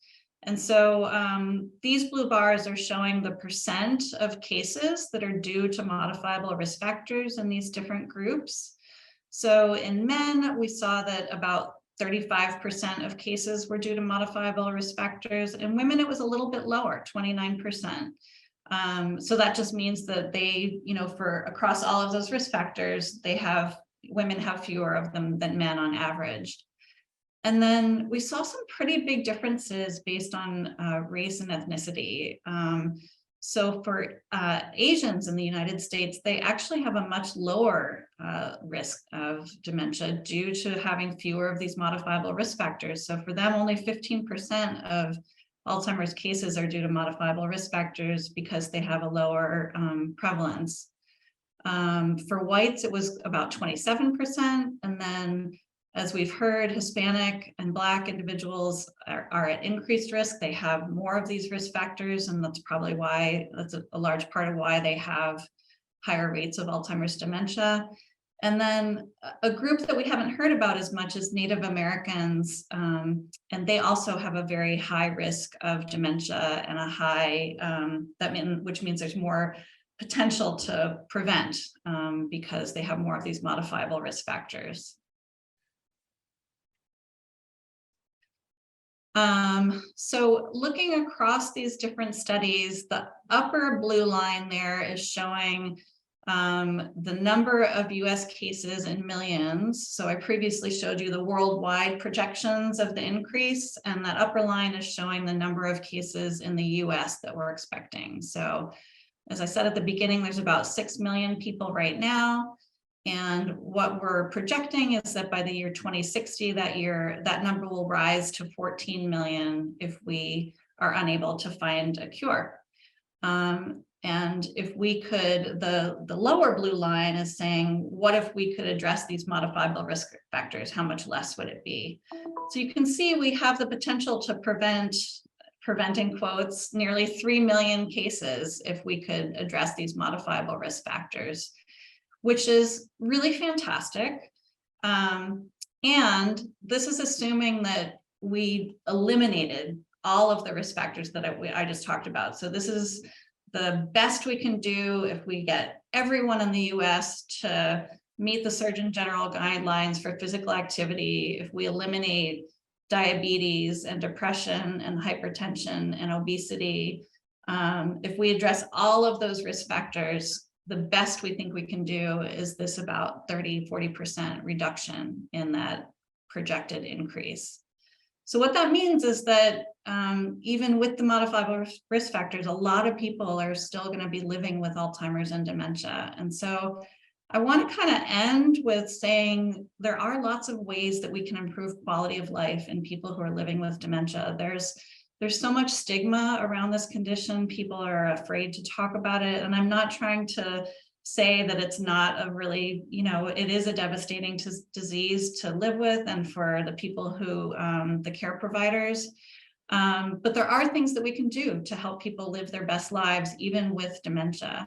And so these blue bars are showing the percent of cases that are due to modifiable risk factors in these different groups. So in men, we saw that about 35% of cases were due to modifiable risk factors. In women, it was a little bit lower, 29%. So that just means that they, you know, for across all of those risk factors, women have fewer of them than men on average. And then we saw some pretty big differences based on race and ethnicity. So for Asians in the United States, they actually have a much lower risk of dementia due to having fewer of these modifiable risk factors. So for them, only 15% of Alzheimer's cases are due to modifiable risk factors because they have a lower prevalence. For whites, it was about 27%. And then, as we've heard, Hispanic and Black individuals are at increased risk. They have more of these risk factors, and that's probably why, that's a large part of why they have higher rates of Alzheimer's dementia. And then a group that we haven't heard about as much is Native Americans, and they also have a very high risk of dementia and a high, which means there's more potential to prevent because they have more of these modifiable risk factors. So looking across these different studies, the upper blue line there is showing the number of US cases in millions. So I previously showed you the worldwide projections of the increase, and that upper line is showing the number of cases in the US that we're expecting. So as I said at the beginning, there's about 6 million people right now. And what we're projecting is that by the year 2060, that number will rise to 14 million if we are unable to find a cure. And if we could, the lower blue line is saying, what if we could address these modifiable risk factors? How much less would it be? So you can see we have the potential to prevent in quotes, nearly 3 million cases if we could address these modifiable risk factors, which is really fantastic. And this is assuming that we eliminated all of the risk factors that I just talked about. So this is the best we can do if we get everyone in the US to meet the Surgeon General guidelines for physical activity, if we eliminate diabetes and depression and hypertension and obesity, if we address all of those risk factors, the best we think we can do is this about 30–40% reduction in that projected increase. So what that means is that even with the modifiable risk factors, a lot of people are still going to be living with Alzheimer's and dementia. And so I want to kind of end with saying there are lots of ways that we can improve quality of life in people who are living with dementia. There's so much stigma around this condition. People are afraid to talk about it. And I'm not trying to say that it's not a really, it is a devastating disease to live with and for the people who, the care providers. But there are things that we can do to help people live their best lives, even with dementia.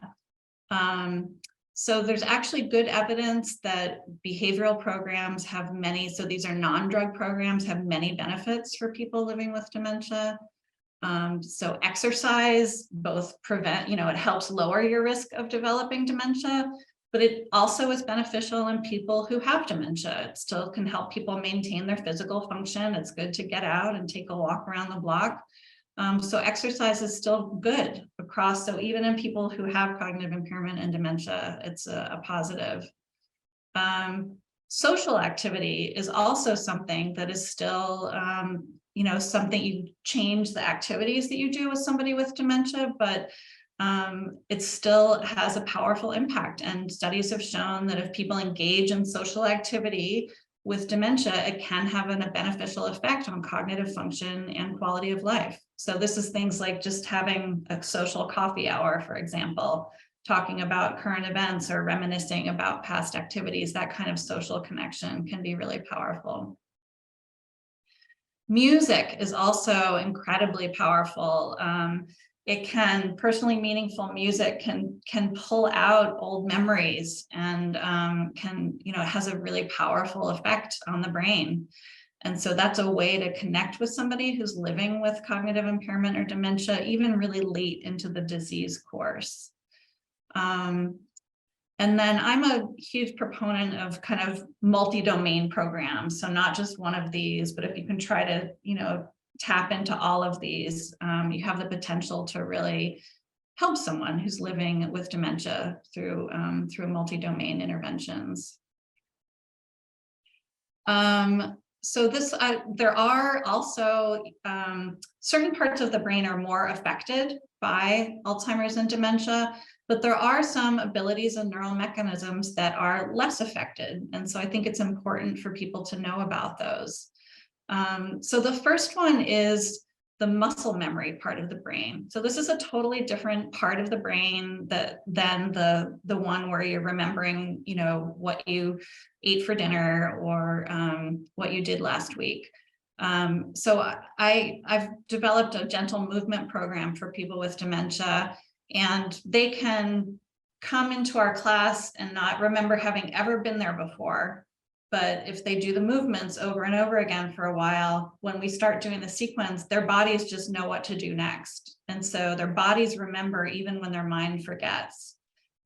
So there's actually good evidence that behavioral programs have many, so these are non-drug programs, have many benefits for people living with dementia. So exercise both it helps lower your risk of developing dementia, but it also is beneficial in people who have dementia. It still can help people maintain their physical function. It's good to get out and take a walk around the block. So exercise is still good across. So even in people who have cognitive impairment and dementia, it's a positive. Social activity is also something that is still, something you change the activities that you do with somebody with dementia, but it still has a powerful impact. And studies have shown that if people engage in social activity with dementia, it can have a beneficial effect on cognitive function and quality of life. So this is things like just having a social coffee hour, for example, talking about current events or reminiscing about past activities. That kind of social connection can be really powerful. Music is also incredibly powerful. Personally meaningful music can pull out old memories and it has a really powerful effect on the brain. And so that's a way to connect with somebody who's living with cognitive impairment or dementia, even really late into the disease course. And then I'm a huge proponent of kind of multi-domain programs. So not just one of these, but if you can try to, tap into all of these, you have the potential to really help someone who's living with dementia through multi-domain interventions. So there are also certain parts of the brain are more affected by Alzheimer's and dementia, but there are some abilities and neural mechanisms that are less affected. And so I think it's important for people to know about those. So the first one is the muscle memory part of the brain. So this is a totally different part of the brain than the one where you're remembering, what you ate for dinner or what you did last week. So I've developed a gentle movement program for people with dementia, and they can come into our class and not remember having ever been there before. But if they do the movements over and over again for a while, when we start doing the sequence, their bodies just know what to do next. And so their bodies remember even when their mind forgets.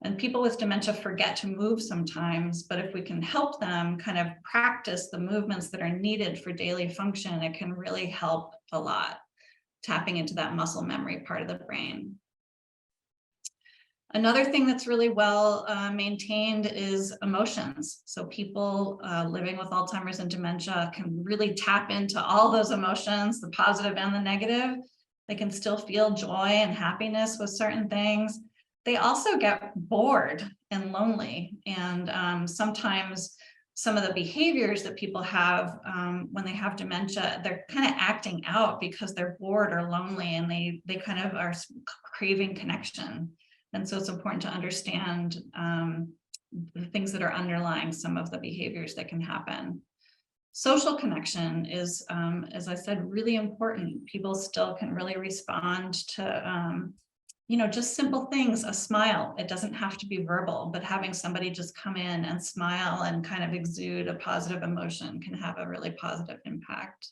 And people with dementia forget to move sometimes, but if we can help them kind of practice the movements that are needed for daily function, it can really help a lot, tapping into that muscle memory part of the brain. Another thing that's really well maintained is emotions. So people living with Alzheimer's and dementia can really tap into all those emotions, the positive and the negative. They can still feel joy and happiness with certain things. They also get bored and lonely. And sometimes some of the behaviors that people have when they have dementia, they're kind of acting out because they're bored or lonely, and they kind of are craving connection. And so it's important to understand the things that are underlying some of the behaviors that can happen. Social connection is, as I said, really important. People still can really respond to, just simple things, a smile. It doesn't have to be verbal, but having somebody just come in and smile and kind of exude a positive emotion can have a really positive impact.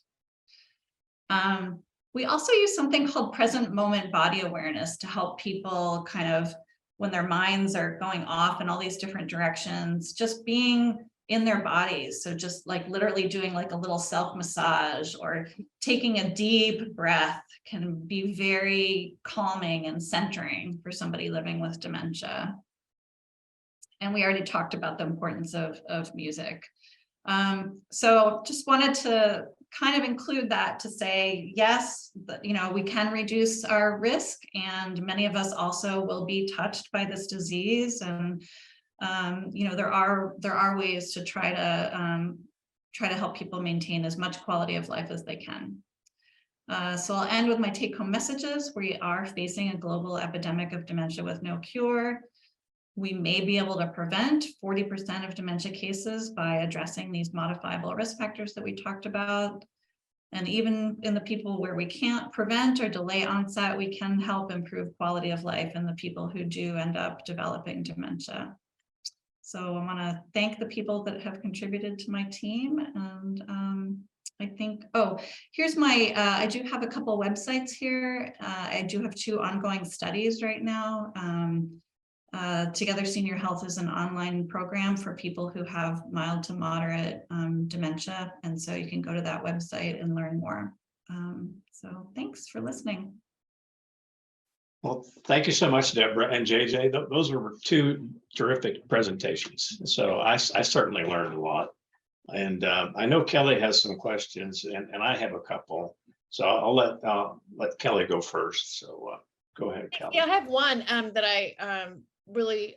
We also use something called present moment body awareness to help people kind of, when their minds are going off in all these different directions, just being in their bodies. So just like literally doing like a little self massage or taking a deep breath can be very calming and centering for somebody living with dementia. And we already talked about the importance of music. So just wanted to kind of include that to say, yes, we can reduce our risk, and many of us also will be touched by this disease. And there are ways to try to help people maintain as much quality of life as they can. So I'll end with my take-home messages. We are facing a global epidemic of dementia with no cure. We may be able to prevent 40% of dementia cases by addressing these modifiable risk factors that we talked about. And even in the people where we can't prevent or delay onset, we can help improve quality of life in the people who do end up developing dementia. So I want to thank the people that have contributed to my team. And I think, oh, here's my, I do have a couple websites here. I do have 2 ongoing studies right now. Together Senior Health is an online program for people who have mild to moderate dementia. And so you can go to that website and learn more. So thanks for listening. Well, thank you so much, Deborah and JJ. Those were 2 terrific presentations. So I certainly learned a lot. And I know Kelly has some questions, and I have a couple. So I'll let Kelly go first. So go ahead, Kelly. Yeah, I have one that I really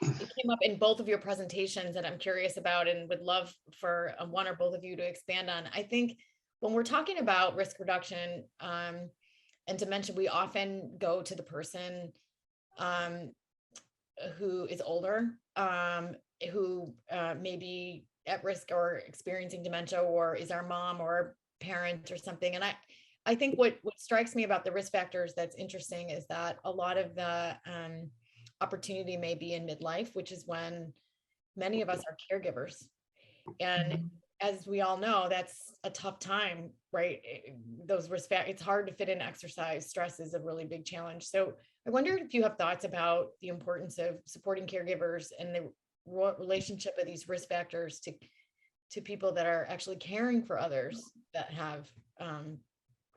it came up in both of your presentations that I'm curious about and would love for one or both of you to expand on. I think when we're talking about risk reduction and dementia, we often go to the person who is older, who may be at risk or experiencing dementia, or is our mom or parent or something. And I think what strikes me about the risk factors that's interesting is that a lot of the opportunity may be in midlife, which is when many of us are caregivers. And as we all know, that's a tough time, right? Those risk factors, it's hard to fit in exercise. Stress is a really big challenge. So I wonder if you have thoughts about the importance of supporting caregivers and the relationship of these risk factors to people that are actually caring for others that have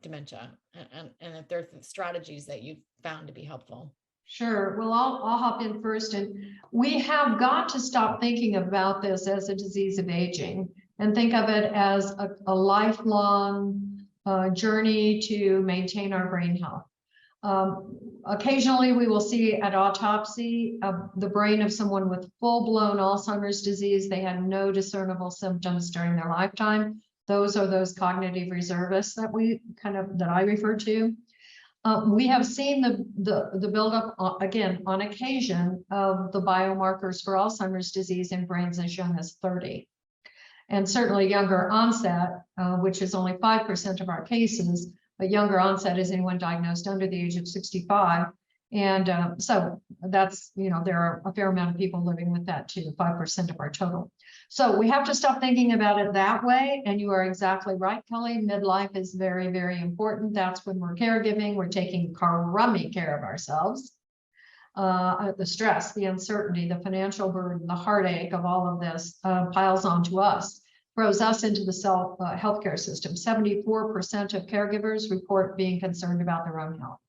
dementia, and if there are strategies that you've found to be helpful. Sure. Well, I'll hop in first. And we have got to stop thinking about this as a disease of aging and think of it as a lifelong journey to maintain our brain health. Occasionally we will see at autopsy the brain of someone with full-blown Alzheimer's disease. They had no discernible symptoms during their lifetime. Those are those cognitive reservists that I refer to. We have seen the buildup again on occasion of the biomarkers for Alzheimer's disease in brains as young as 30. And certainly younger onset, which is only 5% of our cases, but younger onset is anyone diagnosed under the age of 65. And so that's, there are a fair amount of people living with that too, 5% of our total. So we have to stop thinking about it that way. And you are exactly right, Kelly. Midlife is very, very important. That's when we're caregiving. We're taking crummy care of ourselves. The stress, the uncertainty, the financial burden, the heartache of all of this piles onto us, throws us into the healthcare system. 74% of caregivers report being concerned about their own health.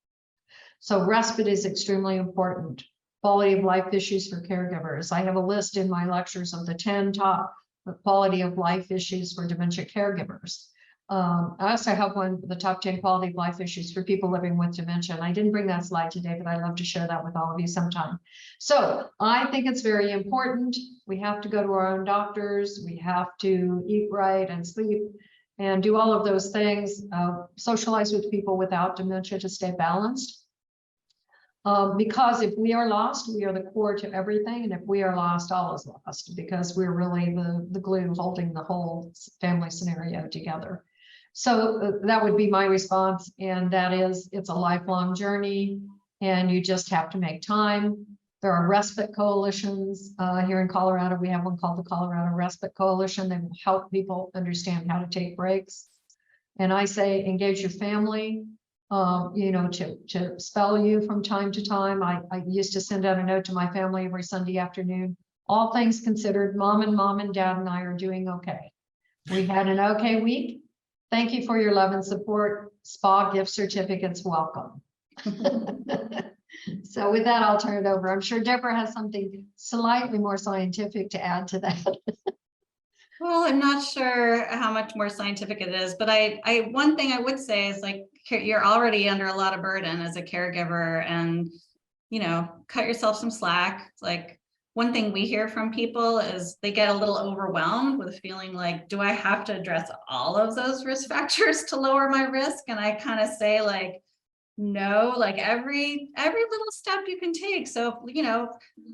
So respite is extremely important. Quality of life issues for caregivers. I have a list in my lectures of the 10 top quality of life issues for dementia caregivers. I also have the top 10 quality of life issues for people living with dementia. And I didn't bring that slide today, but I'd love to share that with all of you sometime. So I think it's very important. We have to go to our own doctors. We have to eat right and sleep and do all of those things, socialize with people without dementia to stay balanced. Because if we are lost, we are the core to everything. And if we are lost, all is lost, because we're really the glue holding the whole family scenario together. So that would be my response. And that is, it's a lifelong journey and you just have to make time. There are respite coalitions here in Colorado. We have one called the Colorado Respite Coalition. They will help people understand how to take breaks. And I say, engage your family. To spell you from time to time. I used to send out a note to my family every Sunday afternoon. All things considered, mom and dad and I are doing okay. We had an okay week. Thank you for your love and support. Spa gift certificates, welcome. So with that, I'll turn it over. I'm sure Deborah has something slightly more scientific to add to that. Well, I'm not sure how much more scientific it is, but one thing I would say is, like, you're already under a lot of burden as a caregiver, and cut yourself some slack. Like, one thing we hear from people is they get a little overwhelmed with feeling like, do I have to address all of those risk factors to lower my risk? And I kind of say like, no, like every little step you can take. So,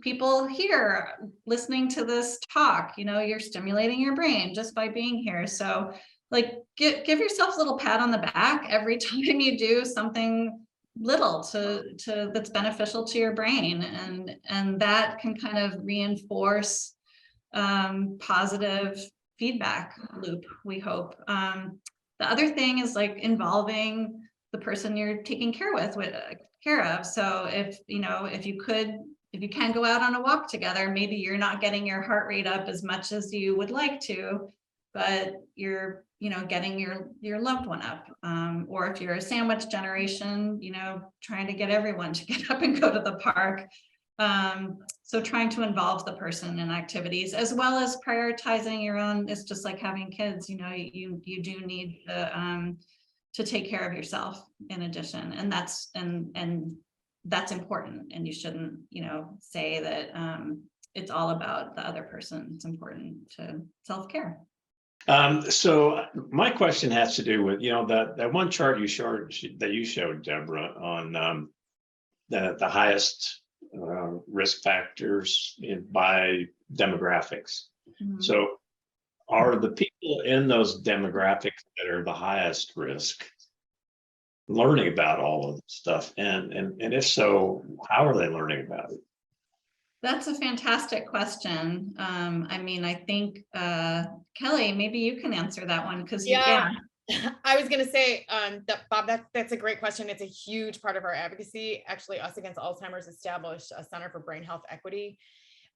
people here listening to this talk, you're stimulating your brain just by being here. So like give yourself a little pat on the back every time you do something little to that's beneficial to your brain, and that can kind of reinforce positive feedback loop, we hope. The other thing is like involving the person you're taking care of. So if you can go out on a walk together, maybe you're not getting your heart rate up as much as you would like to, but you're getting your loved one up. Or if you're a sandwich generation, trying to get everyone to get up and go to the park. So trying to involve the person in activities, as well as prioritizing your own. It's just like having kids, you do need to take care of yourself in addition. And that's important. And you shouldn't, say that it's all about the other person. It's important to self-care. So my question has to do with, that one chart you showed, Deborah, on the highest risk factors by demographics. Mm-hmm. So are the people in those demographics that are the highest risk learning about all of this stuff? And if so, how are they learning about it? That's a fantastic question. I think, Kelly, maybe you can answer that one because I was going to say, Bob, that's a great question. It's a huge part of our advocacy. Actually, Us Against Alzheimer's established a Center for Brain Health Equity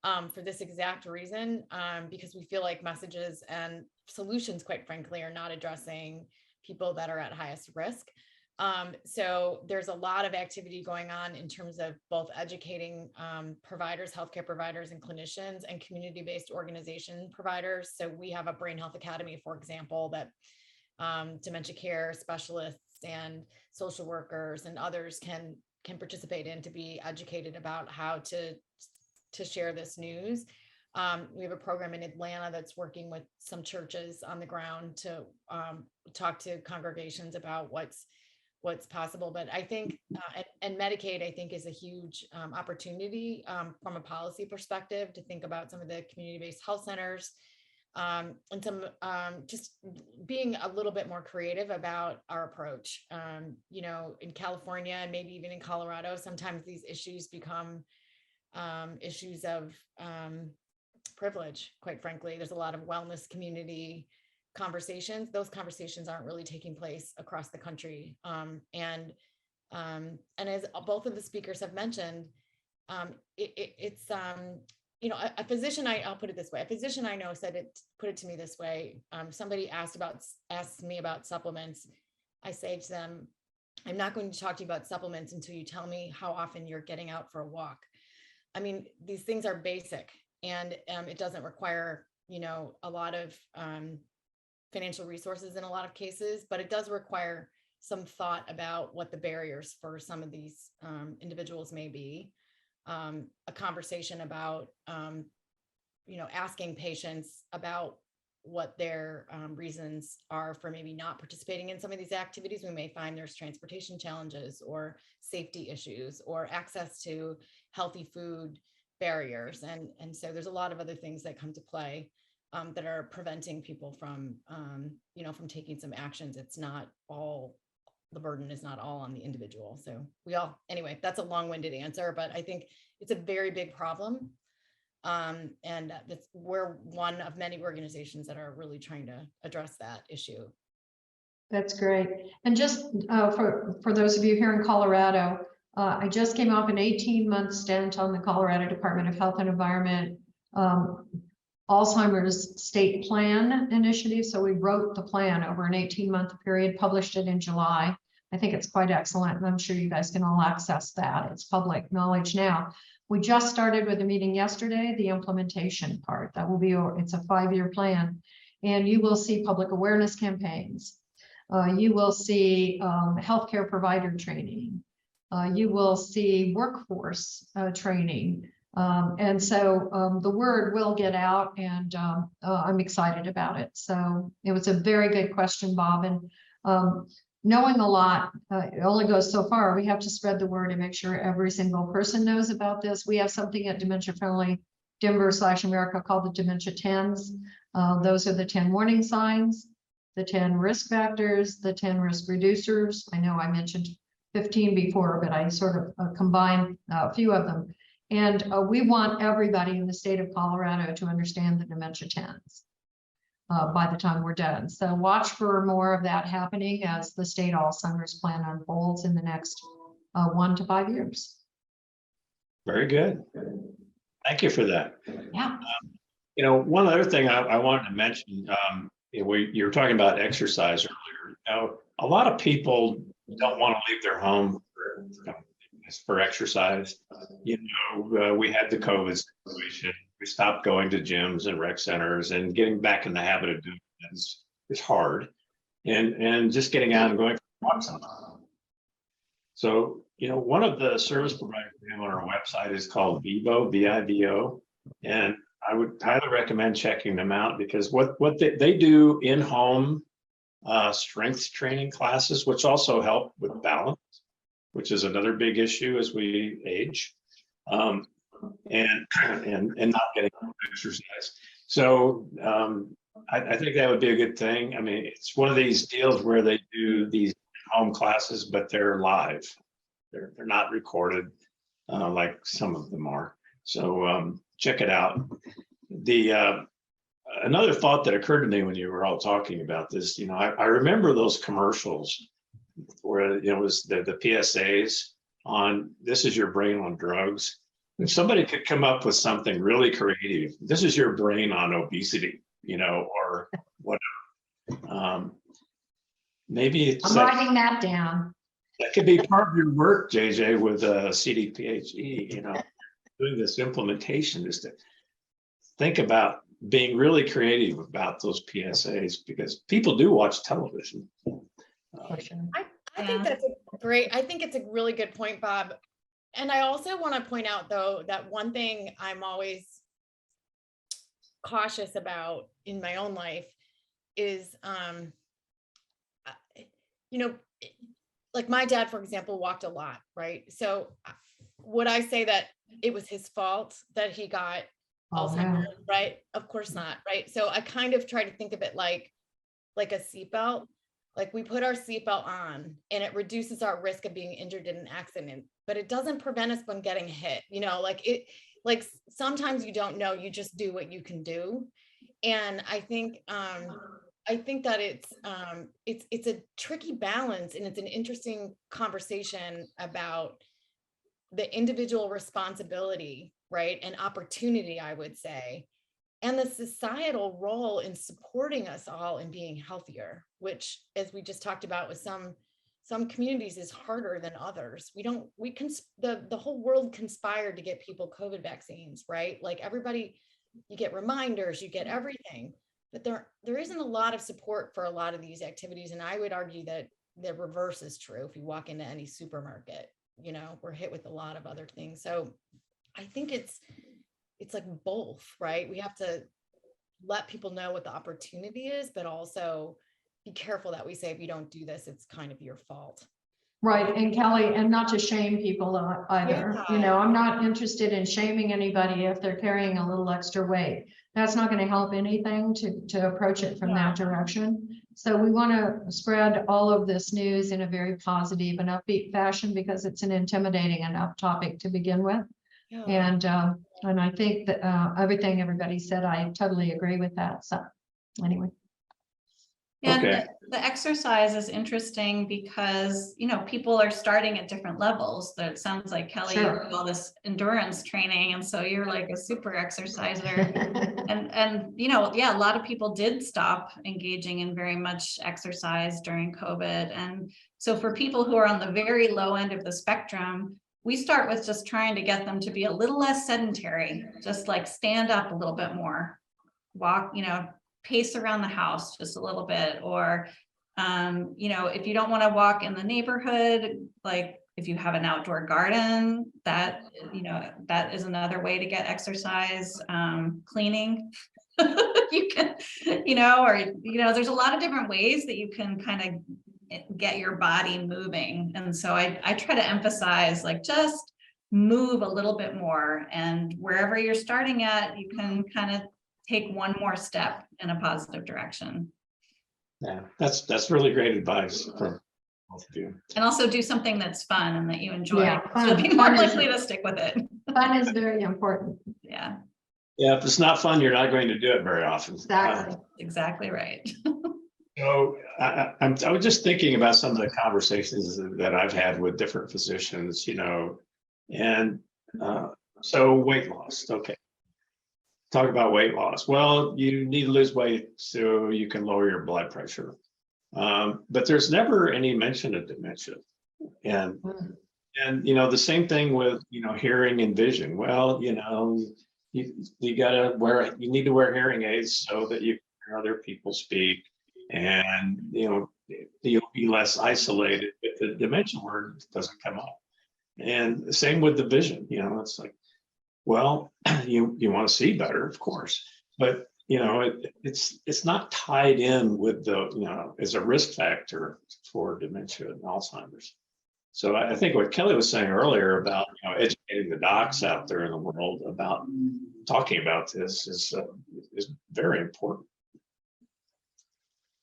for this exact reason, because we feel like messages and solutions, quite frankly, are not addressing people that are at highest risk. So there's a lot of activity going on in terms of both educating providers, healthcare providers and clinicians, and community-based organization providers. So we have a Brain Health Academy, for example, that dementia care specialists and social workers and others can participate in to be educated about how to share this news. We have a program in Atlanta that's working with some churches on the ground to talk to congregations about what's possible. But I think, and Medicaid, I think, is a huge opportunity from a policy perspective to think about some of the community-based health centers and some just being a little bit more creative about our approach. In California and maybe even in Colorado, sometimes these issues become issues of privilege, quite frankly. There's a lot of wellness community conversations. Those conversations aren't really taking place across the country. And as both of the speakers have mentioned, it's a physician, I'll put it this way. A physician I know put it to me this way. Somebody asked me about supplements. I say to them, I'm not going to talk to you about supplements until you tell me how often you're getting out for a walk. I mean, these things are basic, and it doesn't require, a lot of financial resources in a lot of cases, but it does require some thought about what the barriers for some of these individuals may be. A conversation about, asking patients about what their reasons are for maybe not participating in some of these activities. We may find there's transportation challenges or safety issues or access to healthy food barriers. And so there's a lot of other things that come to play that are preventing people from, from taking some actions. It's not all, the burden is not all on the individual. So anyway, that's a long-winded answer, but I think it's a very big problem. And we're one of many organizations that are really trying to address that issue. That's great. And just for those of you here in Colorado, I just came off an 18-month stint on the Colorado Department of Health and Environment Alzheimer's state plan initiative. So we wrote the plan over an 18-month period, published it in July. I think it's quite excellent, and I'm sure you guys can all access that. It's public knowledge now. We just started with a meeting yesterday, the implementation part. That will be, it's a 5-year plan, and you will see public awareness campaigns. You will see healthcare provider training. You will see workforce training. And so the word will get out, and I'm excited about it. So it was a very good question, Bob. And knowing a lot, it only goes so far. We have to spread the word and make sure every single person knows about this. We have something at Dementia Friendly Denver/America called the Dementia 10s. Those are the 10 warning signs, the 10 risk factors, the 10 risk reducers. I know I mentioned 15 before, but I sort of combined a few of them. And we want everybody in the state of Colorado to understand the Dementia 10s by the time we're done. So watch for more of that happening as the state Alzheimer's plan unfolds in the next 1 to 5 years. Very good. Thank you for that. Yeah. One other thing I wanted to mention, you were talking about exercise earlier. A lot of people don't want to leave their home for exercise. We had the COVID situation. We stopped going to gyms and rec centers, and getting back in the habit of doing it is hard. And just getting out and going for walks sometimes. So, one of the service providers we have on our website is called Vivo, VIVO, and I would highly recommend checking them out, because what they do in-home strength training classes, which also help with balance, which is another big issue as we age, and not getting exercise. So I think that would be a good thing. I mean, it's one of these deals where they do these home classes, but they're live. They're not recorded like some of them are. So check it out. Another thought that occurred to me when you were all talking about this, I remember those commercials where it was the PSAs on "This is your brain on drugs." If somebody could come up with something really creative, "This is your brain on obesity," or whatever. Maybe it's I'm writing that down. That could be part of your work, JJ, with CDPHE, doing this implementation, is to think about being really creative about those PSAs, because people do watch television. I think that's I think it's a really good point, Bob. And I also want to point out, though, that one thing I'm always cautious about in my own life is, like my dad, for example, walked a lot, right? So would I say that it was his fault that he got Alzheimer's, right? Of course not, right? So I kind of try to think of it like a seatbelt. Like, we put our seatbelt on and it reduces our risk of being injured in an accident, but it doesn't prevent us from getting hit. Like sometimes you don't know, you just do what you can do. And I think that it's a tricky balance, and it's an interesting conversation about the individual responsibility, right, and opportunity, I would say, and the societal role in supporting us all in being healthier, which, as we just talked about, with some communities is harder than others. The whole world conspired to get people COVID vaccines, right? Like, everybody, you get reminders, you get everything, but there isn't a lot of support for a lot of these activities. And I would argue that the reverse is true. If you walk into any supermarket, we're hit with a lot of other things. So I think it's like both, right? We have to let people know what the opportunity is, but also be careful that we say, if you don't do this, it's kind of your fault. Right. And Kelly, and not to shame people either. Yeah. I'm not interested in shaming anybody if they're carrying a little extra weight. That's not going to help anything to approach it from that direction. So we want to spread all of this news in a very positive and upbeat fashion, because it's an intimidating enough topic to begin with. Yeah. And I think that everything everybody said, I totally agree with that. So anyway. And okay. the exercise is interesting because, people are starting at different levels. That sounds like, Kelly, you do all this endurance training, and so you're like a super exerciser. and a lot of people did stop engaging in very much exercise during COVID. And so for people who are on the very low end of the spectrum, we start with just trying to get them to be a little less sedentary, just like stand up a little bit more, walk, pace around the house just a little bit, or if you don't want to walk in the neighborhood, like If you have an outdoor garden, that, that is another way to get exercise. Cleaning, you can, there's a lot of different ways that you can kind of get your body moving. And so I try to emphasize, like, just move a little bit more, and wherever you're starting at, you can kind of take one more step in a positive direction. Yeah, that's really great advice from both of you. And also do something that's fun and that you enjoy. Yeah, fun. You'll be more Fun is- likely to stick with it. Fun is very important. Yeah, Yeah, if it's not fun, you're not going to do it very often. Exactly. exactly right. So I was just thinking about some of the conversations that I've had with different physicians, and so weight loss. Okay. Talk about weight loss. Well, you need to lose weight so you can lower your blood pressure. But there's never any mention of dementia. And the same thing with, hearing and vision. Well, you gotta you need to wear hearing aids so that you can hear other people speak, and you'll be less isolated. But the dementia word doesn't come up. And the same with the vision. It's like, well, you want to see better, of course, but it's not tied in with as a risk factor for dementia and Alzheimer's. So I think what Kelly was saying earlier about educating the docs out there in the world about talking about this is very important.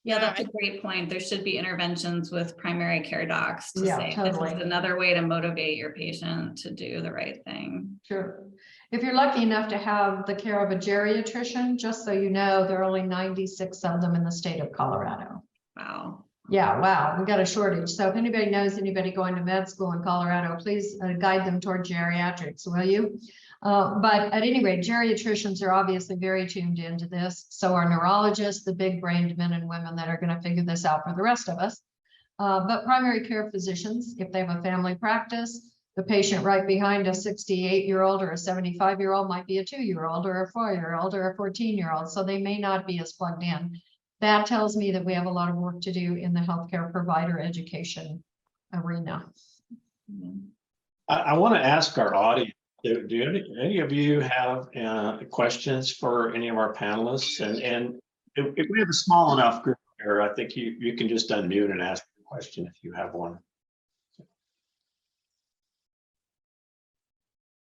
Yeah, that's a great point. There should be interventions with primary care docs to Yeah, say totally. this is another way to motivate your patient to do the right thing. Sure. If you're lucky enough to have the care of a geriatrician, just so you know, there are only 96 of them in the state of Colorado. Wow. Yeah, wow, we got a shortage. So if anybody knows anybody going to med school in Colorado, please guide them toward geriatrics, will you? But at any rate, geriatricians are obviously very tuned into this. So are neurologists, the big brained men and women that are going to figure this out for the rest of us. But primary care physicians, if they have a family practice, the patient right behind a 68-year-old or a 75-year-old might be a 2-year-old or a 4-year-old or a 14-year-old. So they may not be as plugged in. That tells me that we have a lot of work to do in the healthcare provider education arena. I want to ask our audience, do any of you have questions for any of our panelists? And if we have a small enough group here, I think you can just unmute and ask a question if you have one.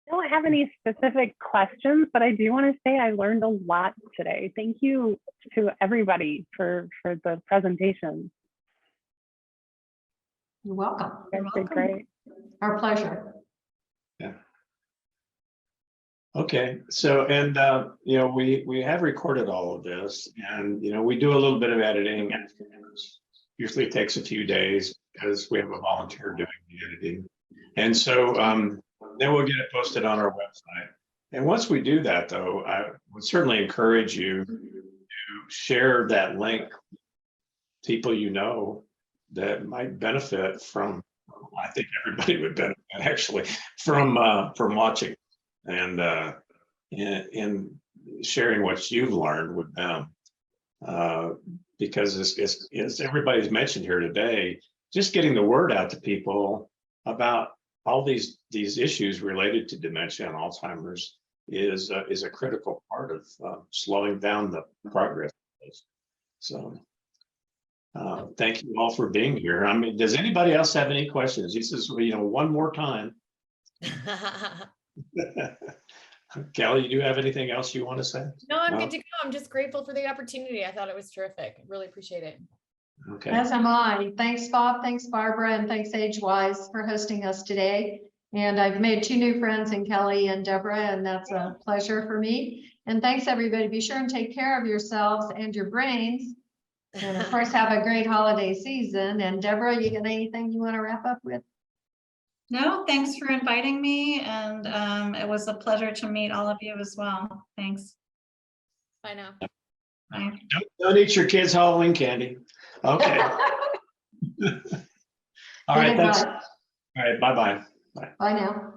I don't have any specific questions, but I do want to say I learned a lot today. Thank you to everybody for the presentation. You're welcome. That's great. Our pleasure. Yeah. Okay, so, and we have recorded all of this, and we do a little bit of editing. Usually takes a few days because we have a volunteer doing the editing. And so then we'll get it posted on our website. And once we do that, though, I would certainly encourage you to share that link with people that might benefit from. I think everybody would benefit actually from watching and sharing what you've learned with them. Because as everybody's mentioned here today, just getting the word out to people about all these issues related to dementia and Alzheimer's is a critical part of slowing down the progress. So thank you all for being here. I mean, does anybody else have any questions? This is one more time. Kelly, do you have anything else you want to say? No, I'm good to go. I'm just grateful for the opportunity. I thought it was terrific. Really appreciate it. Okay. As am I. Thanks, Bob. Thanks, Barbara. And thanks, AgeWise, for hosting us today. And I've made 2 new friends in Kelly and Deborah, and that's a pleasure for me. And thanks, everybody. Be sure and take care of yourselves and your brains. And of course, have a great holiday season. And Deborah, you got anything you want to wrap up with? No, thanks for inviting me. And it was a pleasure to meet all of you as well. Thanks. Bye now. Bye. Don't eat your kids' Halloween candy. Okay. All right. Thanks. All right. Bye-bye. Bye now.